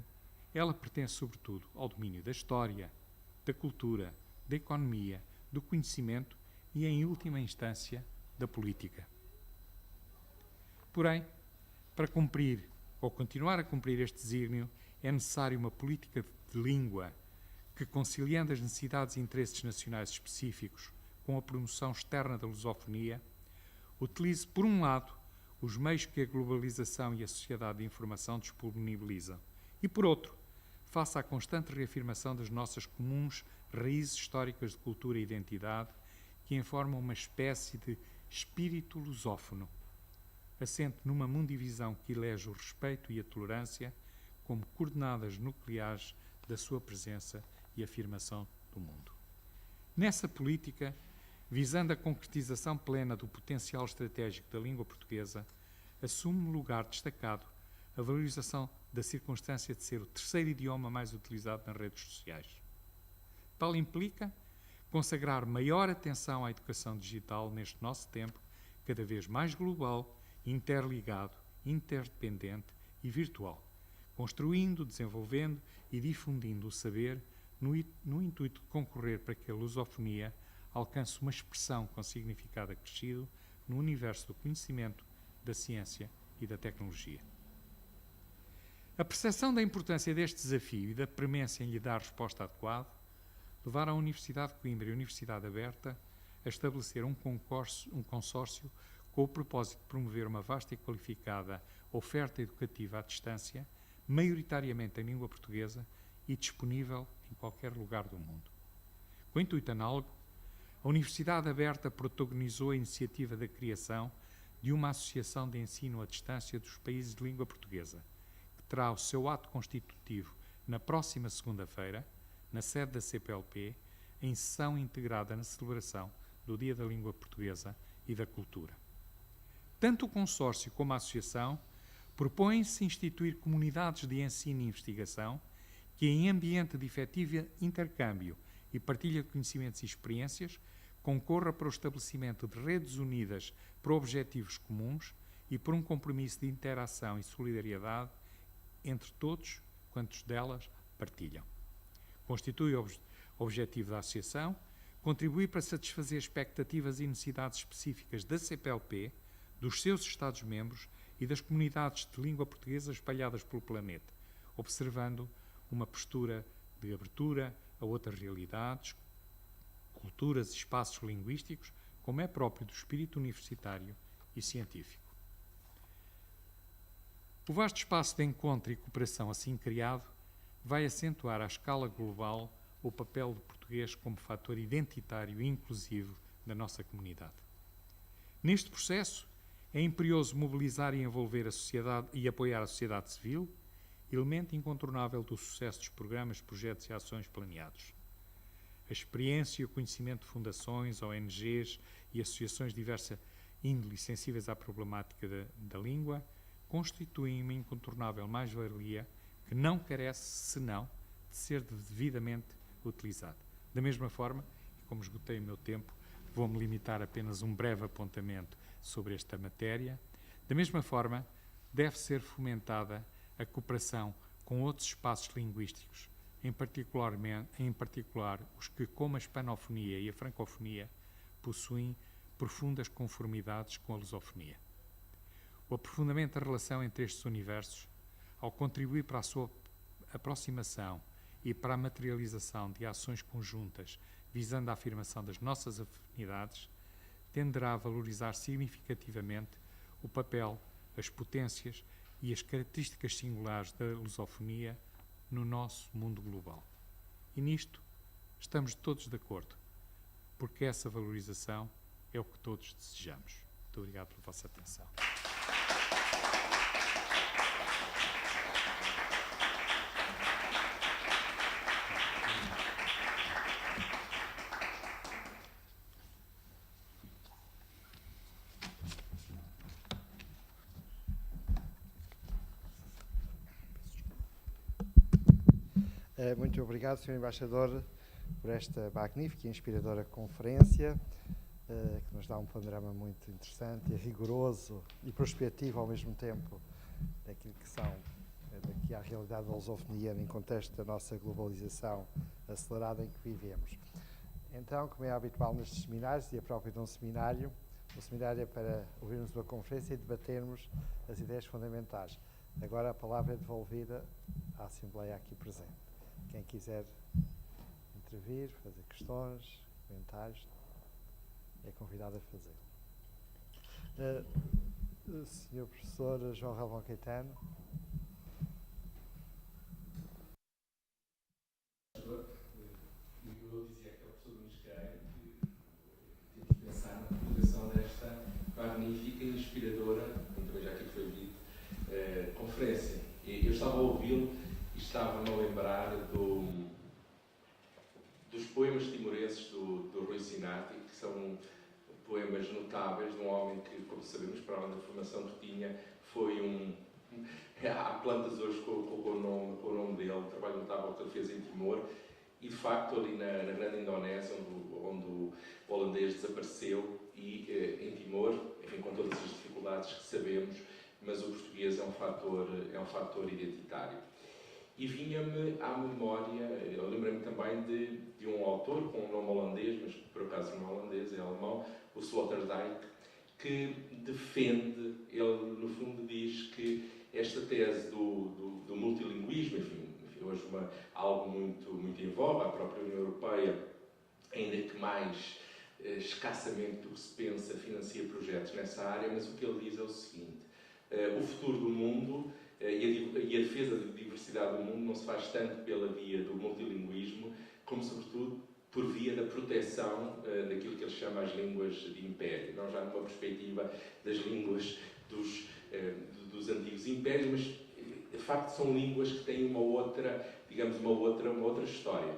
ela pertence sobretudo ao domínio da história, da cultura, da economia, do conhecimento e, em última instância, da política. Porém, para cumprir ou continuar a cumprir este desígnio, é necessária uma política de língua que, conciliando as necessidades e interesses nacionais específicos com a promoção externa da lusofonia, utilize, por um lado, os meios que a globalização e a sociedade de informação disponibilizam e, por outro, faça a constante reafirmação das nossas comuns raízes históricas de cultura e identidade que informam uma espécie de espírito lusófono, assente numa mundivisão que elege o respeito e a tolerância como coordenadas nucleares da sua presença e afirmação do mundo. Nessa política, visando a concretização plena do potencial estratégico da língua portuguesa, assume um lugar destacado a valorização da circunstância de ser o terceiro idioma mais utilizado nas redes sociais. Tal implica consagrar maior atenção à educação digital neste nosso tempo, cada vez mais global, interligado, interdependente e virtual, construindo, desenvolvendo e difundindo o saber no intuito de concorrer para que a lusofonia alcance uma expressão com significado acrescido no universo do conhecimento, da ciência e da tecnologia. A percepção da importância deste desafio e da premência em lhe dar resposta adequada levaram a Universidade de Coimbra e a Universidade Aberta a estabelecer um consórcio com o propósito de promover uma vasta e qualificada oferta educativa à distância, maioritariamente em língua portuguesa e disponível em qualquer lugar do mundo. Com intuito análogo, a Universidade Aberta protagonizou a iniciativa da criação de uma associação de ensino à distância dos países de língua portuguesa, que terá o seu ato constitutivo na próxima segunda-feira, na sede da CPLP, em sessão integrada na celebração do Dia da Língua Portuguesa e da Cultura. Tanto o consórcio como a associação propõem-se instituir comunidades de ensino e investigação que, em ambiente de efetivo intercâmbio e partilha de conhecimentos e experiências, concorra para o estabelecimento de redes unidas para objetivos comuns e por um compromisso de interação e solidariedade entre todos quantos delas partilham. Constitui o objetivo da associação contribuir para satisfazer expectativas e necessidades específicas da CPLP, dos seus Estados-membros e das comunidades de língua portuguesa espalhadas pelo planeta, observando uma postura de abertura a outras realidades, culturas e espaços linguísticos, como é próprio do espírito universitário e científico. O vasto espaço de encontro e cooperação assim criado vai acentuar à escala global o papel do português como fator identitário e inclusivo da nossa comunidade. Neste processo, é imperioso mobilizar e envolver a sociedade e apoiar a sociedade civil, elemento incontornável do sucesso dos programas, projetos e ações planeados. A experiência e o conhecimento de fundações, ONGs e associações de diversa índole sensíveis à problemática da língua constituem uma incontornável mais-valia que não carece, senão, de ser devidamente utilizado. Da mesma forma, e como esgotei o meu tempo, vou-me limitar a apenas um breve apontamento sobre esta matéria. Da mesma forma, deve ser fomentada a cooperação com outros espaços linguísticos, em particular os que, como a hispanofonia e a francofonia, possuem profundas conformidades com a lusofonia. O aprofundamento da relação entre estes universos, ao contribuir para a sua aproximação e para a materialização de ações conjuntas visando a afirmação das nossas afinidades, tenderá a valorizar significativamente o papel, as potências e as características singulares da lusofonia no nosso mundo global. E nisto estamos todos de acordo, porque essa valorização é o que todos desejamos. Muito obrigado pela vossa atenção. Muito obrigado, Sr. Embaixador, por esta magnífica e inspiradora conferência, que nos dá um panorama muito interessante e rigoroso e prospectivo ao mesmo tempo daquilo que são, daqui à realidade da lusofonia em contexto da nossa globalização acelerada em que vivemos. Então, como é habitual nestes seminários, e é próprio de um seminário é para ouvirmos uma conferência e debatermos as ideias fundamentais. Agora a palavra é devolvida à Assembleia aqui presente. Quem quiser intervir, fazer questões, comentários, é convidado a fazer. Sr. Professor João Relvão Caetano. Eu dizia que é o professor Domingos Queiro que temos de pensar na publicação desta magnífica e inspiradora, como também já aqui foi dito, conferência. Eu estava a ouvi-lo e estava-me a lembrar dos poemas timorenses do Rui Sinati, que são poemas notáveis de um homem que, como sabemos, para além da formação que tinha, foi há plantas hoje com o nome dele, um trabalho notável que ele fez em Timor, e de facto ali na grande Indonésia, onde o holandês desapareceu, e em Timor, enfim, com todas as dificuldades que sabemos, mas o português é um fator identitário. E vinha-me à memória, eu lembrei-me também de um autor com um nome holandês, mas por acaso não é holandês, é alemão, o Sloterdijk, que defende, ele no fundo diz que esta tese do multilinguismo, enfim hoje algo muito em voga, a própria União Europeia, ainda que mais escassamente do que se pensa, financia projetos nessa área, mas o que ele diz é o seguinte: o futuro do mundo e a defesa da diversidade do mundo não se faz tanto pela via do multilinguismo, como sobretudo por via da proteção daquilo que ele chama as línguas de império. Não já numa perspectiva das línguas dos antigos impérios, mas de facto são línguas que têm uma outra história.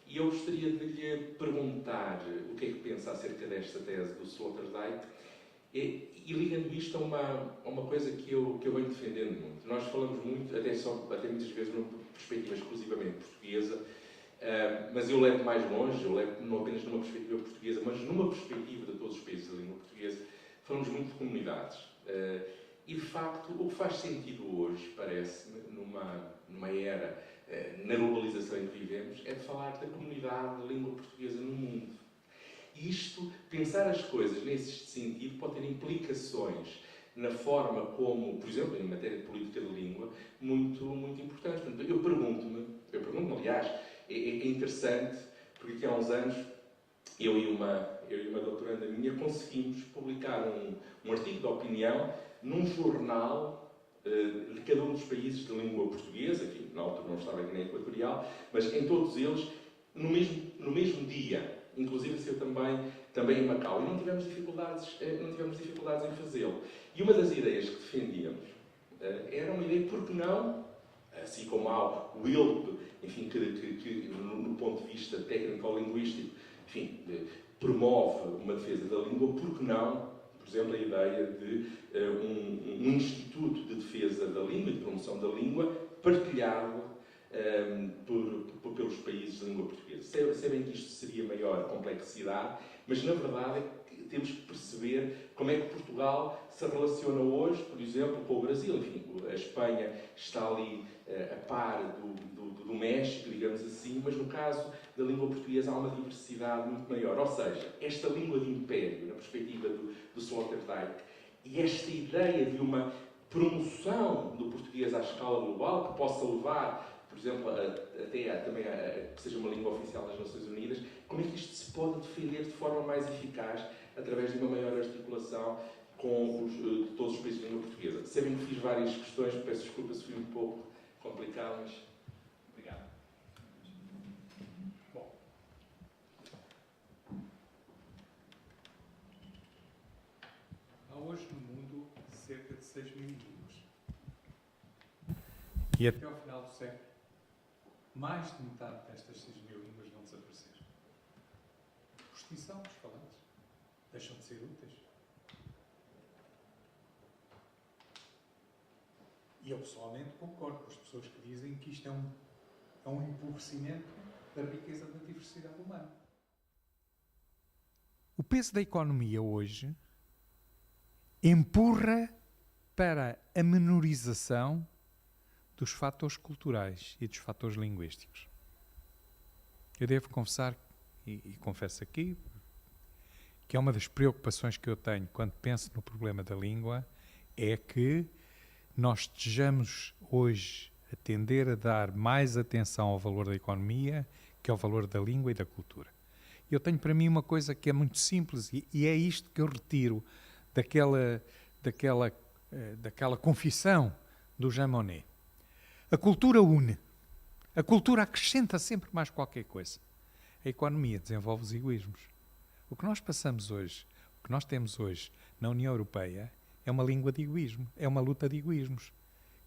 E eu gostaria de lhe perguntar o que é que pensa acerca desta tese do Sloterdijk, e ligando isto a uma coisa que eu venho defendendo muito. Nós falamos muito, até muitas vezes numa perspectiva exclusivamente portuguesa, mas eu levo mais longe, eu levo não apenas numa perspectiva portuguesa, mas numa perspectiva de todos os países da língua portuguesa, falamos muito de comunidades. E, de facto, o que faz sentido hoje, parece-me, numa era, na globalização em que vivemos, é de falar da comunidade da língua portuguesa no mundo. E isto, pensar as coisas nesse sentido, pode ter implicações na forma como, por exemplo, em matéria de política de língua, muito importantes. Portanto, eu pergunto-me, aliás, é interessante, porque aqui há uns anos, eu e uma doutoranda minha conseguimos publicar um artigo de opinião num jornal de cada um dos países de língua portuguesa, que na altura não estava aqui na Equatorial, mas em todos eles, no mesmo dia, inclusive saiu também em Macau, e não tivemos dificuldades em fazê-lo. E uma das ideias que defendíamos era uma ideia, porque não, assim como há o ILP, enfim, que no ponto de vista técnico-linguístico, enfim, promove uma defesa da língua, porque não, por exemplo, a ideia de um instituto de defesa da língua e de promoção da língua partilhado pelos países de língua portuguesa. Sabem que isto seria maior complexidade, mas na verdade temos que perceber como é que Portugal se relaciona hoje, por exemplo, com o Brasil. Enfim, a Espanha está ali a par do México, digamos assim, mas no caso da língua portuguesa há uma diversidade muito maior. Ou seja, esta língua de império, na perspectiva do Sloterdijk, e esta ideia de uma promoção do português à escala global, que possa levar, por exemplo, também a que seja uma língua oficial das Nações Unidas, como é que isto se pode defender de forma mais eficaz através de uma maior articulação com todos os países de língua portuguesa? Sabem que fiz várias questões, peço desculpa se fui um pouco complicado, mas obrigado. Bom, há hoje no mundo cerca de 6 mil línguas. E até ao final do século, mais de metade destas 6 mil línguas vão desaparecer. Por extinção dos falantes. Deixam de ser úteis. E eu pessoalmente concordo com as pessoas que dizem que isto é um empobrecimento da riqueza da diversidade humana. O peso da economia hoje empurra para a menorização dos fatores culturais e dos fatores linguísticos. Eu devo confessar, e confesso aqui, que é uma das preocupações que eu tenho quando penso no problema da língua, é que nós estejamos hoje a tender a dar mais atenção ao valor da economia que ao valor da língua e da cultura. Eu tenho para mim uma coisa que é muito simples e é isto que eu retiro daquela confissão do Jean Monnet. A cultura une. A cultura acrescenta sempre mais qualquer coisa. A economia desenvolve os egoísmos. O que nós passamos hoje, o que nós temos hoje na União Europeia é uma língua de egoísmo, é uma luta de egoísmos,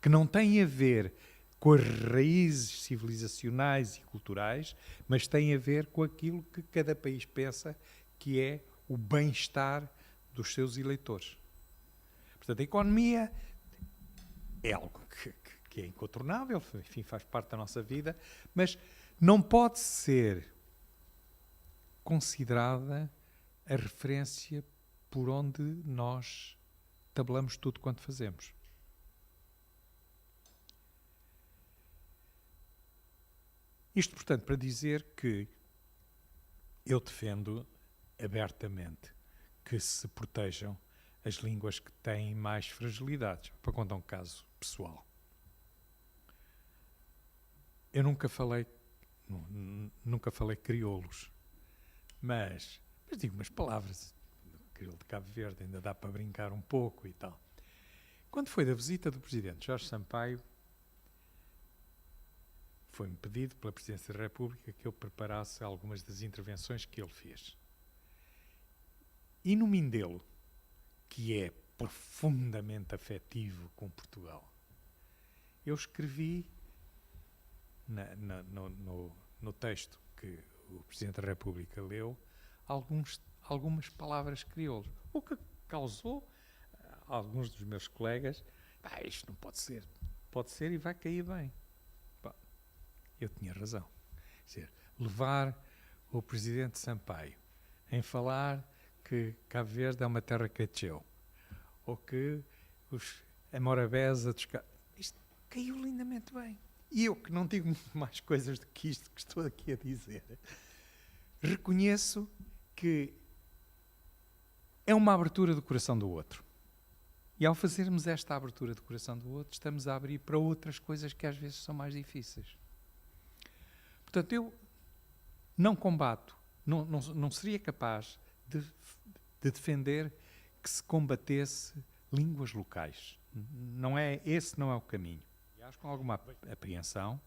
que não têm a ver com as raízes civilizacionais e culturais, mas têm a ver com aquilo que cada país pensa que é o bem-estar dos seus eleitores. Portanto, a economia é algo que é incontornável, enfim, faz parte da nossa vida, mas não pode ser considerada a referência por onde nós tabulamos tudo quanto fazemos. Isto, portanto, para dizer que eu defendo abertamente que se protejam as línguas que têm mais fragilidades. Para contar um caso pessoal. Eu nunca falei crioulos, mas digo umas palavras. Crioulo de Cabo Verde ainda dá para brincar um pouco e tal. Quando foi da visita do Presidente Jorge Sampaio, foi-me pedido pela Presidência da República que eu preparasse algumas das intervenções que ele fez. E no Mindelo, que é profundamente afetivo com Portugal, eu escrevi no texto que o Presidente da República leu algumas palavras crioulas, o que causou a alguns dos meus colegas, isto não pode ser e vai cair bem. Eu tinha razão. Quer dizer, levar o Presidente Sampaio em falar que Cabo Verde é uma terra que cacheu, ou que a Morabeza dos isto caiu lindamente bem. E eu, que não digo muito mais coisas do que isto que estou aqui a dizer, reconheço que é uma abertura do coração do outro. E ao fazermos esta abertura do coração do outro, estamos a abrir para outras coisas que às vezes são mais difíceis. Portanto, eu não combato, não seria capaz de defender que se combatesse línguas locais. Esse não é o caminho. E acho com alguma apreensão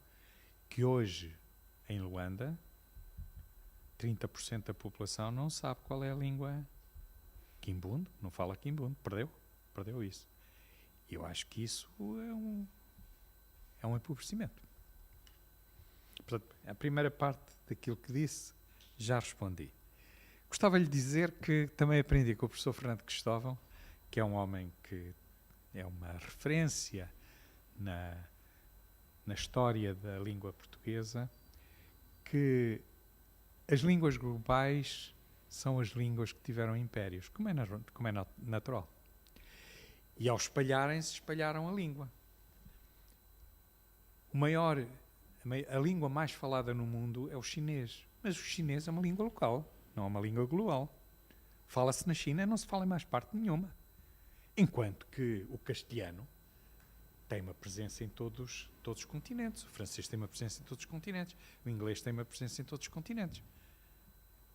que hoje, em Luanda, 30% da população não sabe qual é a língua quimbundo, não fala quimbundo, perdeu isso. E eu acho que isso é um empobrecimento. Portanto, a primeira parte daquilo que disse, já respondi. Gostava de lhe dizer que também aprendi com o professor Fernando Cristóvão, que é um homem que é uma referência na história da língua portuguesa, que as línguas globais são as línguas que tiveram impérios, como é natural. E ao espalharem-se, espalharam a língua. A língua mais falada no mundo é o chinês. Mas o chinês é uma língua local, não é uma língua global. Fala-se na China, não se fala em mais parte nenhuma. Enquanto que o castelhano tem uma presença em todos os continentes. O francês tem uma presença em todos os continentes. O inglês tem uma presença em todos os continentes.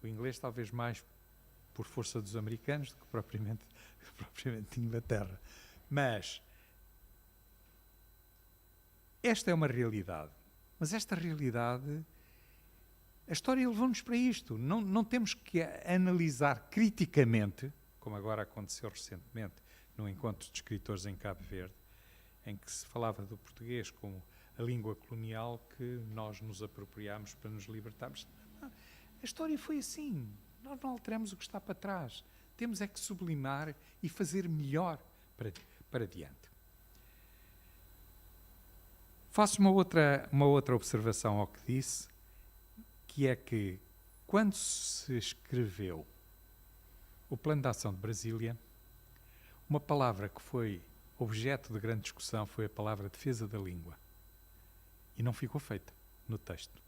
O inglês talvez mais por força dos americanos do que propriamente de Inglaterra. Mas esta é uma realidade. Mas esta realidade, a história levou-nos para isto. Não temos que analisar criticamente, como agora aconteceu recentemente no encontro de escritores em Cabo Verde, em que se falava do português como a língua colonial que nós nos apropriámos para nos libertarmos. Não, a história foi assim. Nós não alteramos o que está para trás. Temos é que sublimar e fazer melhor para diante. Faço uma outra observação ao que disse, que é que quando se escreveu o Plano de Ação de Brasília, uma palavra que foi objeto de grande discussão foi a palavra defesa da língua. E não ficou feita no texto.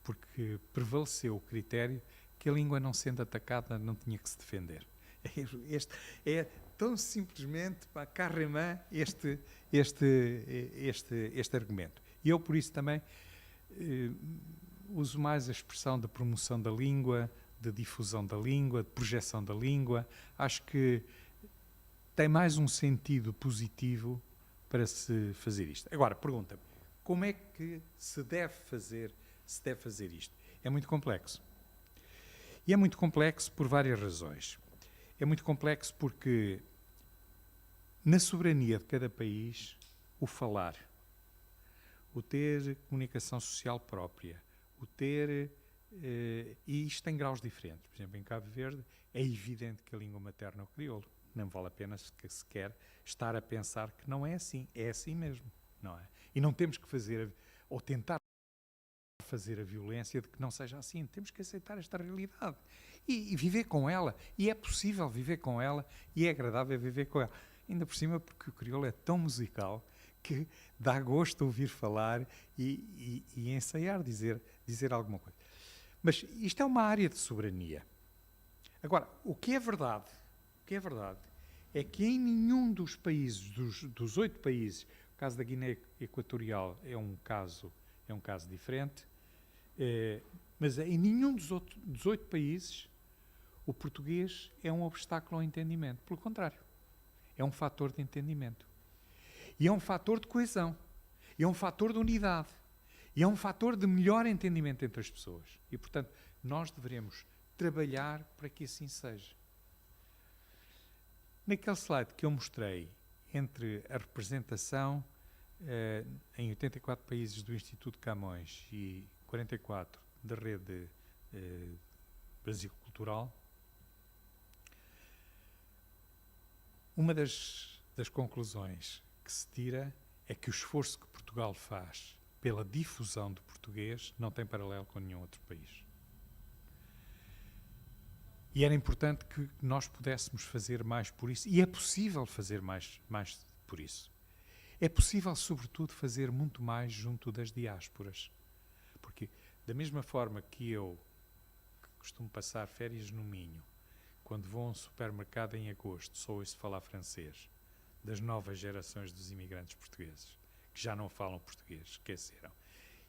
Porque prevaleceu o critério que a língua, não sendo atacada, não tinha que se defender. Este é tão simplesmente, carrément, este argumento. E eu, por isso, também uso mais a expressão de promoção da língua, de difusão da língua, de projeção da língua. Acho que tem mais um sentido positivo para se fazer isto. Agora, pergunta-me, como é que se deve fazer isto? É muito complexo. E é muito complexo por várias razões. É muito complexo porque, na soberania de cada país, o falar, o ter comunicação social própria, o ter... e isto tem graus diferentes. Por exemplo, em Cabo Verde é evidente que a língua materna é o crioulo. Não vale a pena sequer estar a pensar que não é assim. É assim mesmo, não é? E não temos que fazer, ou tentar fazer a violência de que não seja assim. Temos que aceitar esta realidade e viver com ela. E é possível viver com ela e é agradável viver com ela. Ainda por cima porque o crioulo é tão musical que dá gosto ouvir falar e ensaiar, dizer alguma coisa. Mas isto é uma área de soberania. Agora, o que é verdade é que em nenhum dos países, dos 8 países, o caso da Guiné Equatorial é um caso diferente, mas em nenhum dos 8 países o português é um obstáculo ao entendimento. Pelo contrário, é um fator de entendimento. E é um fator de coesão. E é um fator de unidade. E é um fator de melhor entendimento entre as pessoas. E, portanto, nós devemos trabalhar para que assim seja. Naquele slide que eu mostrei, entre a representação em 84 países do Instituto Camões e 44 da Rede Brasil Cultural, uma das conclusões que se tira é que o esforço que Portugal faz pela difusão do português não tem paralelo com nenhum outro país. E era importante que nós pudéssemos fazer mais por isso. E é possível fazer mais por isso. É possível, sobretudo, fazer muito mais junto das diásporas. Porque, da mesma forma que eu costumo passar férias no Minho, quando vou a um supermercado em agosto, só ouço falar francês, das novas gerações dos imigrantes portugueses, que já não falam português, esqueceram.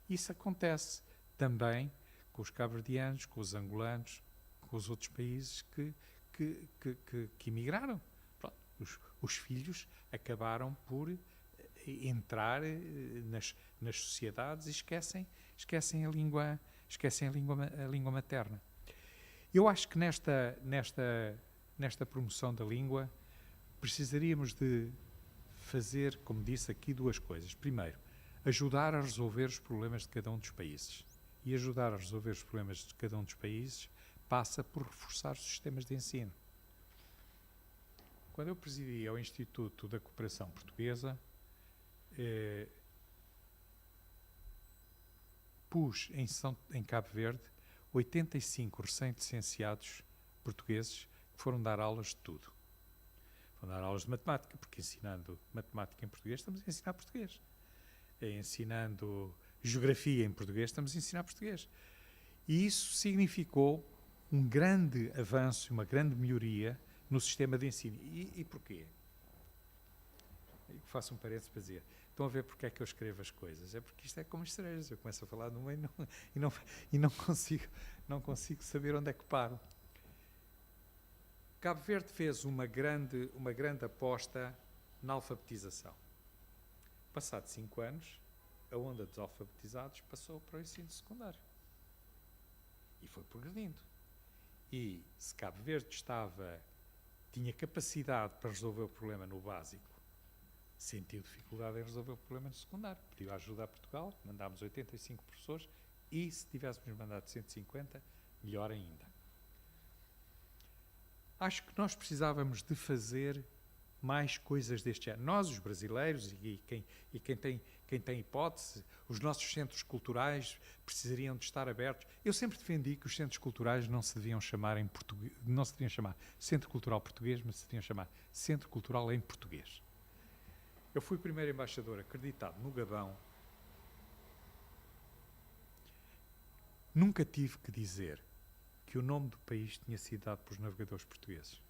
Isso acontece também com os cabo-verdianos, com os angolanos, com os outros países que emigraram. Pronto, os filhos acabaram por entrar nas sociedades e esquecem a língua materna. Eu acho que nesta promoção da língua precisaríamos de fazer, como disse aqui, 2 coisas. Primeiro, ajudar a resolver os problemas de cada um dos países. E ajudar a resolver os problemas de cada um dos países passa por reforçar os sistemas de ensino. Quando eu presidia o Instituto da Cooperação Portuguesa, pus em Cabo Verde 85 recém-licenciados portugueses que foram dar aulas de tudo. Foram dar aulas de matemática, porque ensinando matemática em português estamos a ensinar português. Ensinando geografia em português estamos a ensinar português. E isso significou um grande avanço, uma grande melhoria no sistema de ensino. E porquê? Eu faço um parênteses para dizer. Estão a ver porque é que eu escrevo as coisas? É porque isto é como as cerejas. Eu começo a falar no meio e não consigo saber onde é que paro. Cabo Verde fez uma grande aposta na alfabetização. Passado 5 anos, a onda dos alfabetizados passou para o ensino secundário. E foi progredindo. E se Cabo Verde tinha capacidade para resolver o problema no básico, sentiu dificuldade em resolver o problema no secundário. Pediu ajuda a Portugal, mandámos 85 professores e, se tivéssemos mandado 150, melhor ainda. Acho que nós precisávamos de fazer mais coisas deste género. Nós, os brasileiros, e quem tem hipótese, os nossos centros culturais precisariam de estar abertos. Eu sempre defendi que os centros culturais não se deviam chamar em português, não se deviam chamar Centro Cultural Português, mas se deviam chamar Centro Cultural em Português. Eu fui primeiro embaixador acreditado no Gabão. Nunca tive que dizer que o nome do país tinha sido dado pelos navegadores portugueses.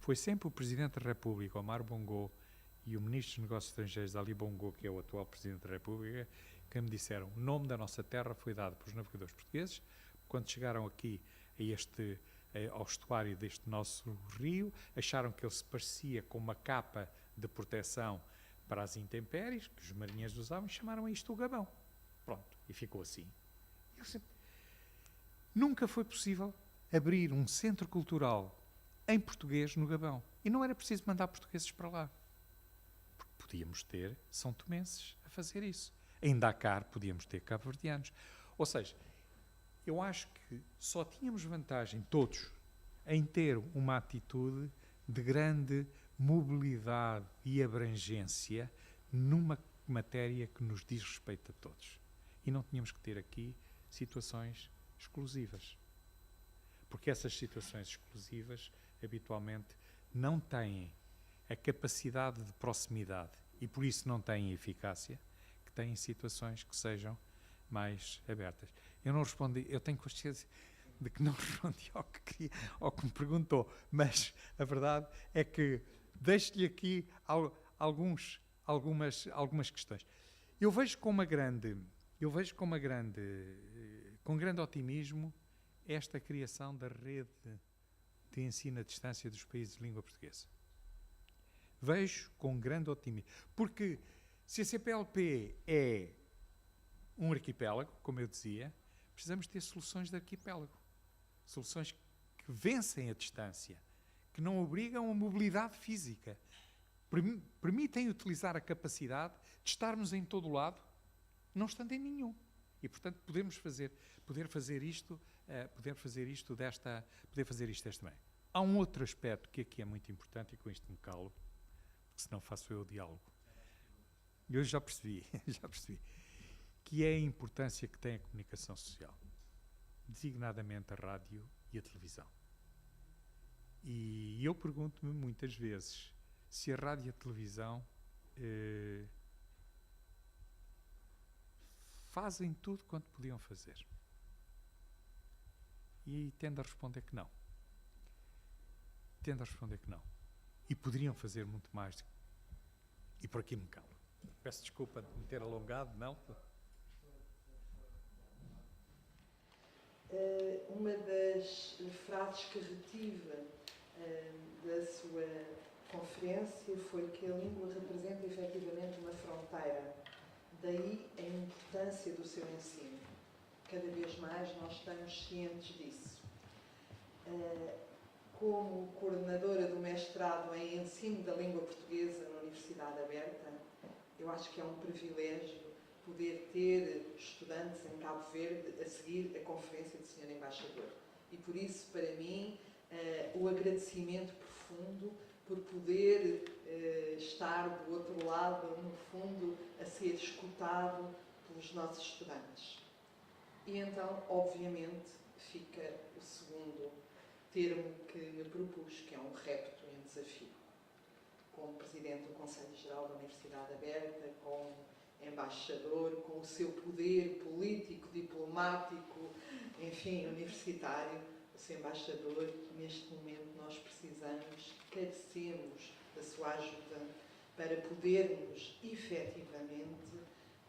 Foi sempre o Presidente da República, Omar Bongo, e o Ministro dos Negócios Estrangeiros, Ali Bongo, que é o atual Presidente da República, que me disseram o nome da nossa terra foi dado pelos navegadores portugueses. Quando chegaram aqui ao estuário deste nosso rio, acharam que ele se parecia com uma capa de proteção para as intempéries, que os marinheiros usavam, e chamaram a isto o Gabão. Pronto, e ficou assim. Nunca foi possível abrir um centro cultural em português no Gabão. E não era preciso mandar portugueses para lá. Porque podíamos ter são tomenses a fazer isso. Em Dakar podíamos ter cabo-verdianos. Ou seja, eu acho que só tínhamos vantagem, todos, em ter uma atitude de grande mobilidade e abrangência numa matéria que nos diz respeito a todos. E não tínhamos que ter aqui situações exclusivas. Porque essas situações exclusivas, habitualmente, não têm a capacidade de proximidade e, por isso, não têm eficácia, que têm situações que sejam mais abertas. Eu não respondi, eu tenho consciência de que não respondi ao que queria, ao que me perguntou, mas a verdade é que deixo-lhe aqui algumas questões. Eu vejo com grande otimismo esta criação da rede de ensino à distância dos países de língua portuguesa. Vejo com grande otimismo, porque se a CPLP é um arquipélago, como eu dizia, precisamos ter soluções de arquipélago. Soluções que vencem a distância, que não obrigam a mobilidade física, permitem utilizar a capacidade de estarmos em todo o lado, não estando em nenhum. E, portanto, poder fazer isto desta maneira. Há um outro aspecto que aqui é muito importante, e com isto me calo, porque senão faço eu o diálogo. Eu já percebi, que é a importância que tem a comunicação social, designadamente a rádio e a televisão. E eu pergunto-me muitas vezes se a rádio e a televisão fazem tudo quanto podiam fazer. E tendo a responder que não. E poderiam fazer muito mais. E por aqui me calo. Peço desculpa de me ter alongado, não? Uma das frases que retive da sua conferência foi que a língua representa efetivamente uma fronteira. Daí a importância do seu ensino. Cada vez mais nós estamos cientes disso. Como coordenadora do mestrado em ensino da língua portuguesa na Universidade Aberta, eu acho que é um privilégio poder ter estudantes em Cabo Verde a seguir a conferência do Sr. Embaixador. E por isso, para mim, o agradecimento profundo por poder estar do outro lado, no fundo, a ser escutado pelos nossos estudantes. E então, obviamente, fica o segundo termo que me propus, que é um repto e um desafio. Como Presidente do Conselho Geral da Universidade Aberta, como embaixador, com o seu poder político, diplomático, enfim, universitário, o seu embaixador, neste momento nós precisamos, carecemos da sua ajuda para podermos efetivamente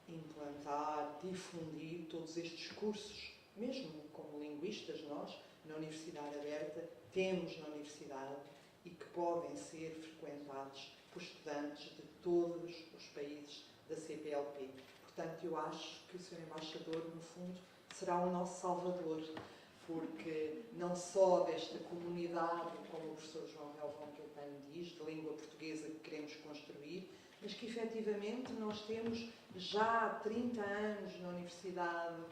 implantar, difundir todos estes cursos, mesmo como linguistas nós, na Universidade Aberta, temos na Universidade e que podem ser frequentados por estudantes de todos os países da CPLP. Portanto, eu acho que o Sr. Embaixador, no fundo, será o nosso salvador, porque não só desta comunidade, como o professor João Galvão Caetano diz, de língua portuguesa que queremos construir, mas que efetivamente nós temos já há 30 anos na Universidade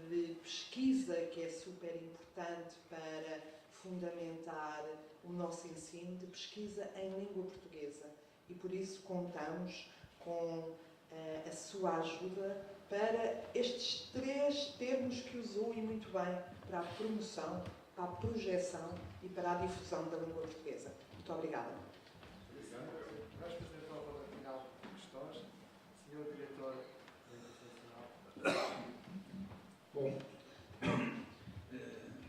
de pesquisa, que é super importante para fundamentar o nosso ensino de pesquisa em língua portuguesa. E por isso contamos com a sua ajuda para estes 3 termos que usou e muito bem, para a promoção, para a projeção e para a difusão da língua portuguesa. Muito obrigada. Vamos fazer então a roda final de questões. Senhor Diretor da Educação Nacional. Bom,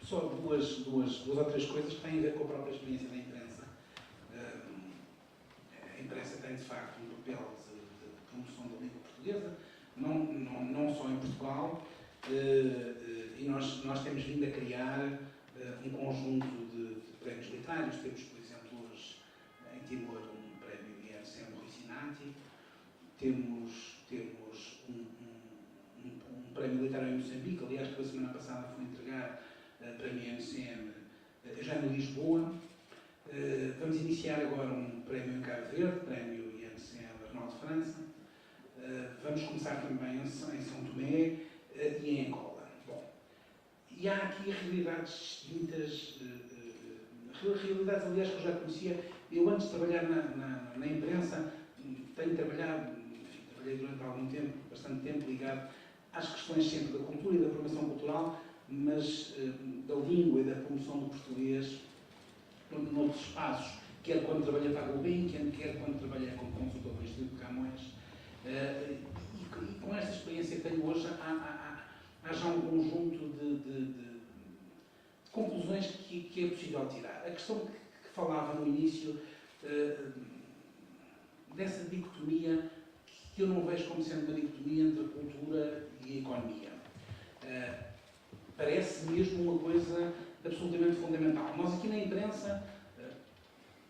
só duas ou três coisas que têm a ver com a própria experiência da imprensa. A imprensa tem, de facto, um papel de promoção da língua portuguesa, não só em Portugal, e nós temos vindo a criar um conjunto de prémios literários. Temos, por exemplo, hoje em Timor um prémio INSEM Rui temos um prémio literário em Moçambique, aliás, que a semana passada foi entregar prémio INSEM já em Lisboa. Vamos iniciar agora um prémio em Cabo Verde, prémio INSEM Arnaldo Freire. França, vamos começar também em São Tomé e em Angola. Bom, e há aqui realidades distintas, realidades, aliás, que eu já conhecia. Eu, antes de trabalhar na imprensa, tenho trabalhado, enfim, trabalhei durante algum tempo, bastante tempo, ligado às questões sempre da cultura e da formação cultural, mas da língua e da promoção do português noutros espaços, quer quando trabalhei para a Gulbenkian, quer quando trabalhei como consultor do Instituto de Camões. E com esta experiência que tenho hoje, há já um conjunto de conclusões que é possível tirar. A questão que falava no início, dessa dicotomia, que eu não vejo como sendo uma dicotomia entre a cultura e a economia. Parece mesmo uma coisa absolutamente fundamental. Nós aqui na imprensa,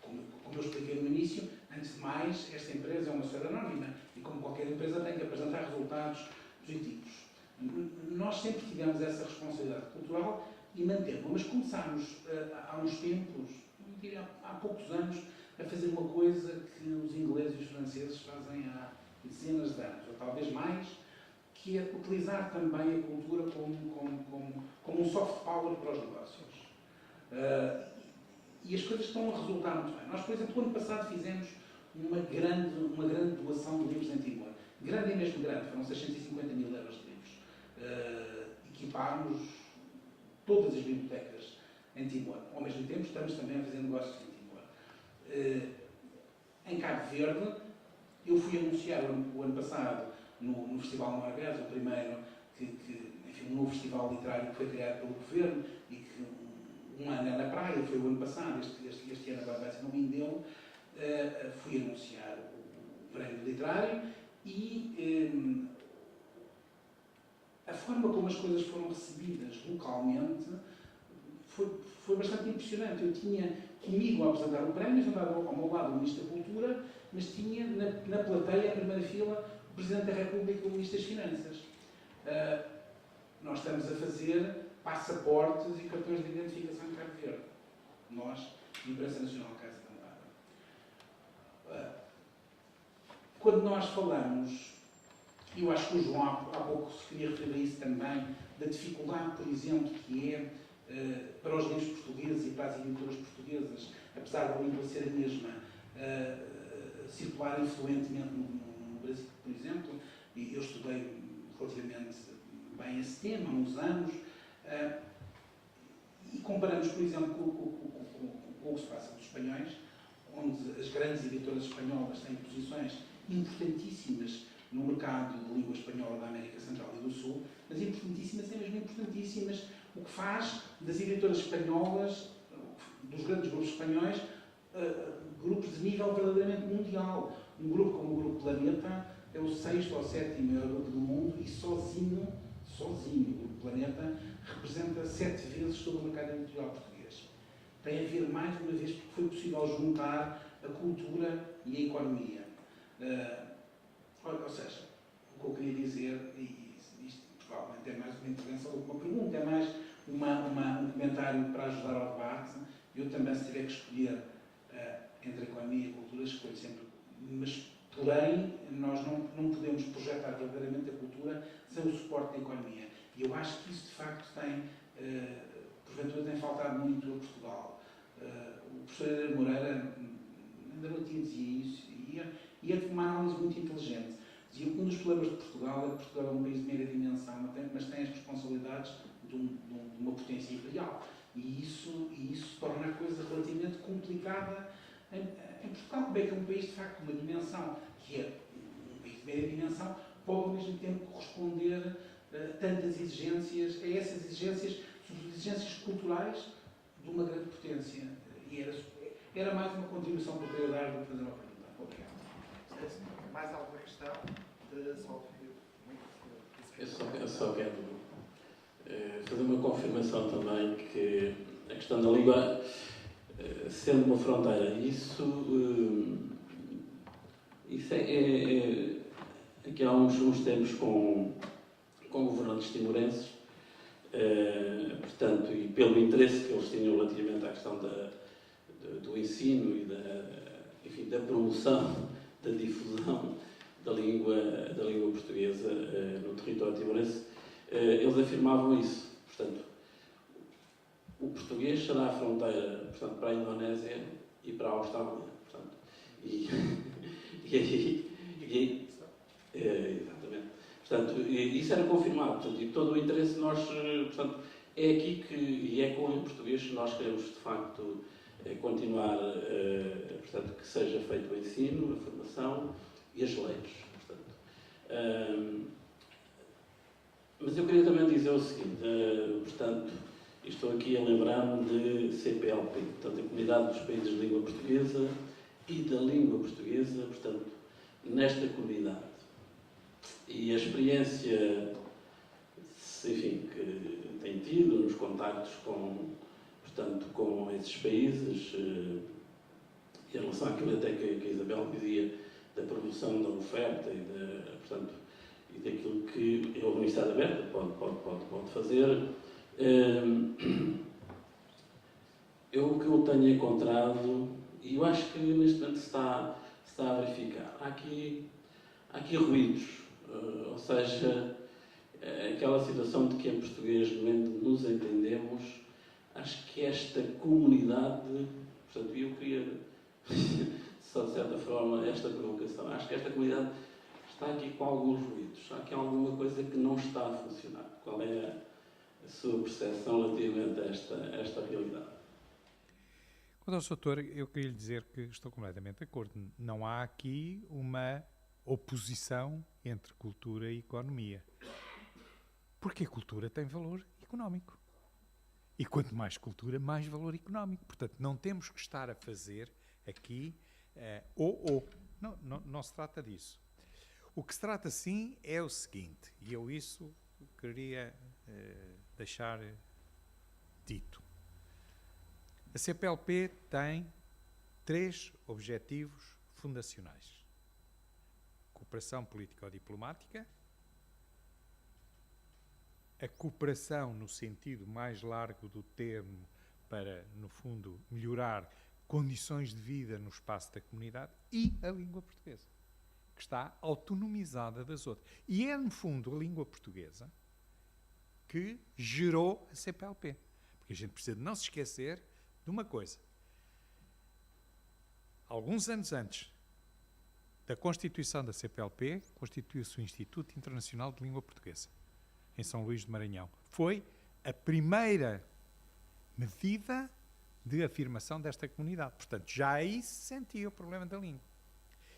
como eu expliquei no início, antes de mais, esta empresa é uma sociedade anónima e, como qualquer empresa, tem que apresentar resultados positivos. Nós sempre tivemos essa responsabilidade cultural e mantemos-la, mas começámos há uns tempos, há poucos anos, a fazer uma coisa que os ingleses e os franceses fazem há dezenas de anos, ou talvez mais, que é utilizar também a cultura como um soft power para os negócios. E as coisas estão a resultar muito bem. Nós, por exemplo, no ano passado fizemos uma grande doação de livros em Timor. Grande e mesmo grande, foram 650 mil euros de livros. Equipámos todas as bibliotecas em Timor. Ao mesmo tempo, estamos também a fazer negócios em Timor. Em Cabo Verde, eu fui anunciar o ano passado no Festival Morgés, o primeiro, enfim, um novo festival literário que foi criado pelo governo e que um ano é na praia, foi o ano passado, este ano agora vai ser no Mindelo. Fui anunciar o prémio literário e a forma como as coisas foram recebidas localmente foi bastante impressionante. Eu tinha comigo a apresentar o prémio, sentado ao meu lado o Ministro da Cultura, mas tinha na plateia, na primeira fila, o Presidente da República e o Ministro das Finanças. Nós estamos a fazer passaportes e cartões de identificação em Cabo Verde. Nós, Imprensa Nacional Casa de Amparo. Quando nós falamos, e eu acho que o João há pouco se queria referir a isso também, da dificuldade, por exemplo, que é para os livros portugueses e para as editoras portuguesas, apesar da língua ser a mesma, circularem fluentemente no Brasil, por exemplo, e eu estudei relativamente bem esse tema há uns anos, e comparamos, por exemplo, com o que se passa com os espanhóis, onde as grandes editoras espanholas têm posições importantíssimas no mercado de língua espanhola da América Central e do Sul, mas importantíssimas, é mesmo importantíssimas, o que faz das editoras espanholas, dos grandes grupos espanhóis, grupos de nível verdadeiramente mundial. Um grupo como o Grupo Planeta é o 6º ou 7º maior grupo do mundo e sozinho, o Grupo Planeta representa 7 vezes todo o mercado editorial português. Tem a ver, mais uma vez, porque foi possível juntar a cultura e a economia. Ou seja, o que eu queria dizer, e isto provavelmente é mais uma intervenção do que uma pergunta, é mais um comentário para ajudar ao debate. Eu também, se tiver que escolher entre a economia e a cultura, escolho sempre. Mas, porém, nós não podemos projetar verdadeiramente a cultura sem o suporte da economia. E eu acho que isso, de facto, porventura, tem faltado muito a Portugal. O professor Helena Moreira, ainda não dizia isso, e é de uma análise muito inteligente. Dizia que um dos problemas de Portugal é que Portugal é um país de meia dimensão, mas tem as responsabilidades de uma potência imperial. E isso torna a coisa relativamente complicada em Portugal, bem que é um país, de facto, de uma dimensão, que é um país de meia dimensão, pode ao mesmo tempo corresponder a tantas exigências, a essas exigências, sobre exigências culturais de uma grande potência. E era mais uma contribuição que eu queria dar do que fazer uma pergunta. Obrigado. Mais alguma questão? Eu só quero fazer uma confirmação também que a questão da língua, sendo uma fronteira, isso aqui há uns tempos com governantes timorenses, portanto, e pelo interesse que eles tinham relativamente à questão do ensino e da promoção, da difusão da língua portuguesa no território timorense, eles afirmavam isso. Portanto, o português será a fronteira, portanto, para a Indonésia e para a Austrália. Portanto, exatamente. Portanto, isso era confirmado. Portanto, e todo o interesse nós, portanto, é aqui e é com o português que nós queremos, de facto, continuar, portanto, que seja feito o ensino, a formação e as leis. Portanto, mas eu queria também dizer o seguinte, portanto, estou aqui a lembrar-me de CPLP, portanto, a Comunidade dos Países de Língua Portuguesa e da Língua Portuguesa, portanto, nesta comunidade. E a experiência, enfim, que tem tido nos contactos portanto, com esses países, em relação àquilo até que a Isabel dizia, da promoção da oferta portanto, e daquilo que a Universidade Aberta pode fazer, o que eu tenho encontrado, e eu acho que neste momento se está a verificar, há aqui ruídos, ou seja, aquela situação de que em português, no momento nos entendemos, acho que esta comunidade, portanto, eu queria, só de certa forma, esta provocação, acho que esta comunidade está aqui com alguns ruídos, há aqui alguma coisa que não está a funcionar. Qual é a sua percepção relativamente a esta realidade? Quanto ao Soutor, eu queria lhe dizer que estou completamente de acordo. Não há aqui uma oposição entre cultura e economia. Porque a cultura tem valor económico. E quanto mais cultura, mais valor económico. Portanto, não temos que estar a fazer aqui Não se trata disso. O que se trata, sim, é o seguinte, e eu isso queria deixar dito. A CPLP tem 3 objetivos fundacionais. Cooperação político-diplomática, a cooperação no sentido mais largo do termo para, no fundo, melhorar condições de vida no espaço da comunidade e a língua portuguesa, que está autonomizada das outras. E é, no fundo, a língua portuguesa que gerou a CPLP. Porque a gente precisa de não se esquecer de uma coisa. Alguns anos antes da constituição da CPLP, constituiu-se o Instituto Internacional de Língua Portuguesa, em São Luís de Maranhão. Foi a primeira medida de afirmação desta comunidade. Portanto, já aí se sentia o problema da língua.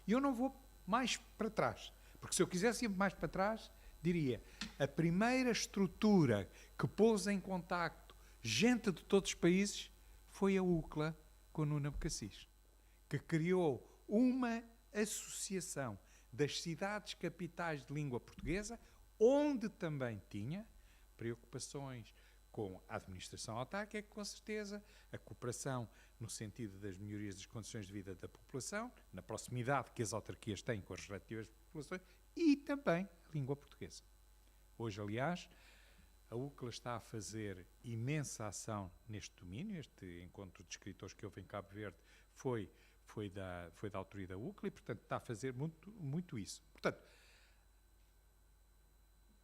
E eu não vou mais para trás, porque se eu quisesse ir mais para trás, diria, a primeira estrutura que pôs em contacto gente de todos os países foi a UCLA com Nuno Becassis, que criou uma associação das cidades capitais de língua portuguesa, onde também tinha preocupações com a administração autárquica, com certeza, a cooperação no sentido das melhorias das condições de vida da população, na proximidade que as autarquias têm com as respectivas populações, e também a língua portuguesa. Hoje, aliás, a UCLA está a fazer imensa ação neste domínio. Este encontro de escritores que houve em Cabo Verde foi da autoria da UCLA e, portanto, está a fazer muito isso. Portanto,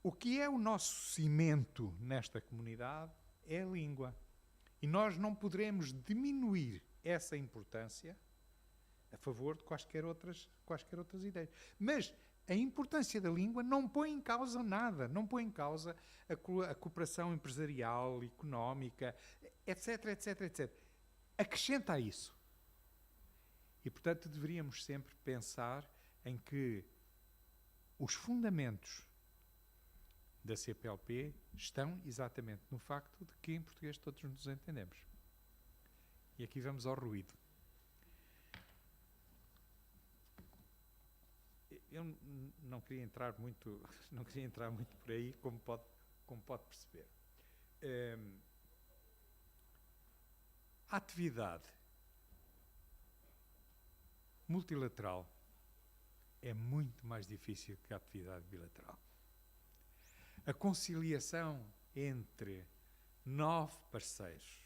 o que é o nosso cimento nesta comunidade é a língua. E nós não poderemos diminuir essa importância a favor de quaisquer outras ideias. Mas a importância da língua não põe em causa nada, não põe em causa a cooperação empresarial, económica, etc, etc, etc. Acrescenta a isso. E, portanto, deveríamos sempre pensar em que os fundamentos da CPLP estão exatamente no facto de que em português todos nos entendemos. E aqui vamos ao ruído. Eu não queria entrar muito por aí, como pode perceber. A atividade multilateral é muito mais difícil que a atividade bilateral. A conciliação entre 9 parceiros,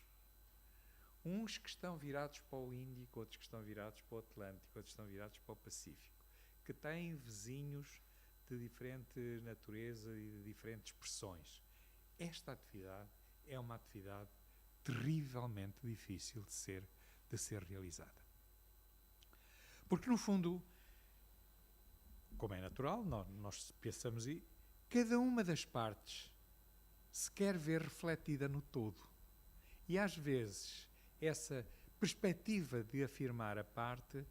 uns que estão virados para o Índico, outros que estão virados para o Atlântico, outros que estão virados para o Pacífico, que têm vizinhos de diferente natureza e de diferentes expressões. Esta atividade é uma atividade terrivelmente difícil de ser realizada. Porque, no fundo, como é natural, nós pensamos e cada uma das partes se quer ver refletida no todo. E, às vezes, essa perspectiva de afirmar a parte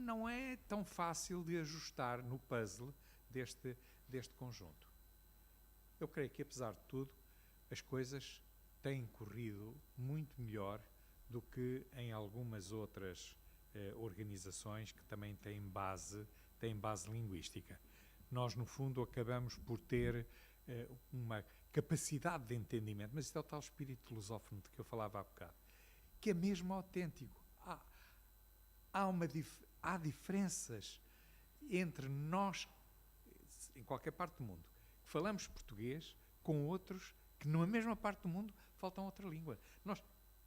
não é tão fácil de ajustar no puzzle deste conjunto. Eu creio que, apesar de tudo, as coisas têm corrido muito melhor do que em algumas outras organizações que também têm base linguística. Nós, no fundo, acabamos por ter uma capacidade de entendimento, mas isso é o tal espírito lusófono de que eu falava há bocado, que é mesmo autêntico. Há diferenças entre nós, em qualquer parte do mundo, que falamos português, com outros que, na mesma parte do mundo, falam outra língua. Nós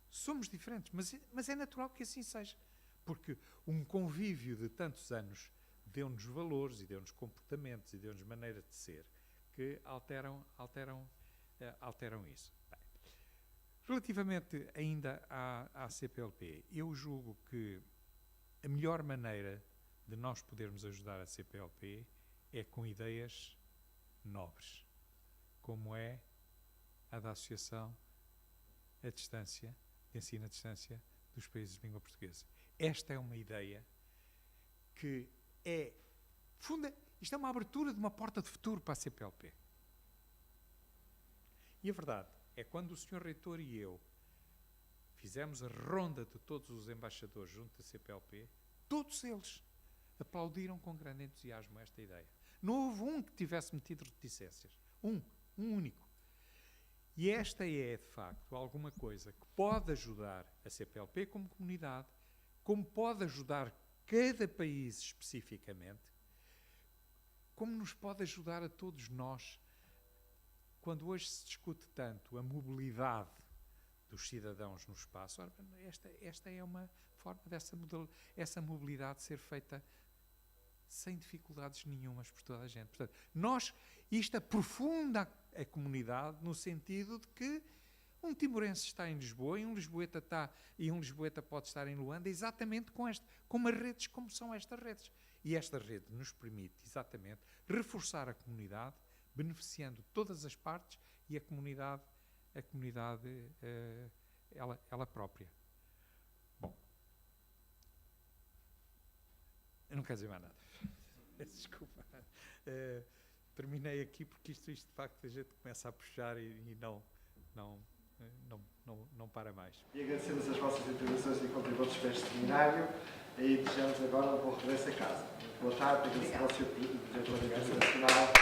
somos diferentes, mas é natural que assim seja, porque um convívio de tantos anos deu-nos valores e deu-nos comportamentos e deu-nos maneira de ser que alteram isso. Bem, relativamente ainda à CPLP, eu julgo que a melhor maneira de nós podermos ajudar a CPLP é com ideias nobres, como é a da Associação à Distância, de Ensino à Distância dos Países de Língua Portuguesa. Esta é uma ideia que isto é uma abertura de uma porta de futuro para a CPLP. E a verdade é que quando o Sr. Reitor e eu fizemos a ronda de todos os embaixadores junto da CPLP, todos eles aplaudiram com grande entusiasmo esta ideia. Não houve um que tivesse metido reticências. Um único. E esta é, de facto, alguma coisa que pode ajudar a CPLP como comunidade, como pode ajudar cada país especificamente, como nos pode ajudar a todos nós, quando hoje se discute tanto a mobilidade dos cidadãos no espaço. Ora, esta é uma forma essa mobilidade ser feita sem dificuldades nenhumas por toda a gente. Portanto, isto aprofunda a comunidade no sentido de que um timorense está em Lisboa e um lisboeta pode estar em Luanda exatamente com as redes como são estas redes. E esta rede nos permite exatamente reforçar a comunidade, beneficiando todas as partes e a comunidade ela própria. Bom, eu não quero dizer mais nada. Desculpa. Terminei aqui porque isto de facto a gente começa a puxar e não para mais. E agradecemos as vossas intervenções e contributos para este seminário e desejamos agora um bom regresso a casa. Boa tarde, agradeço ao Sr. Presidente da Organização Nacional.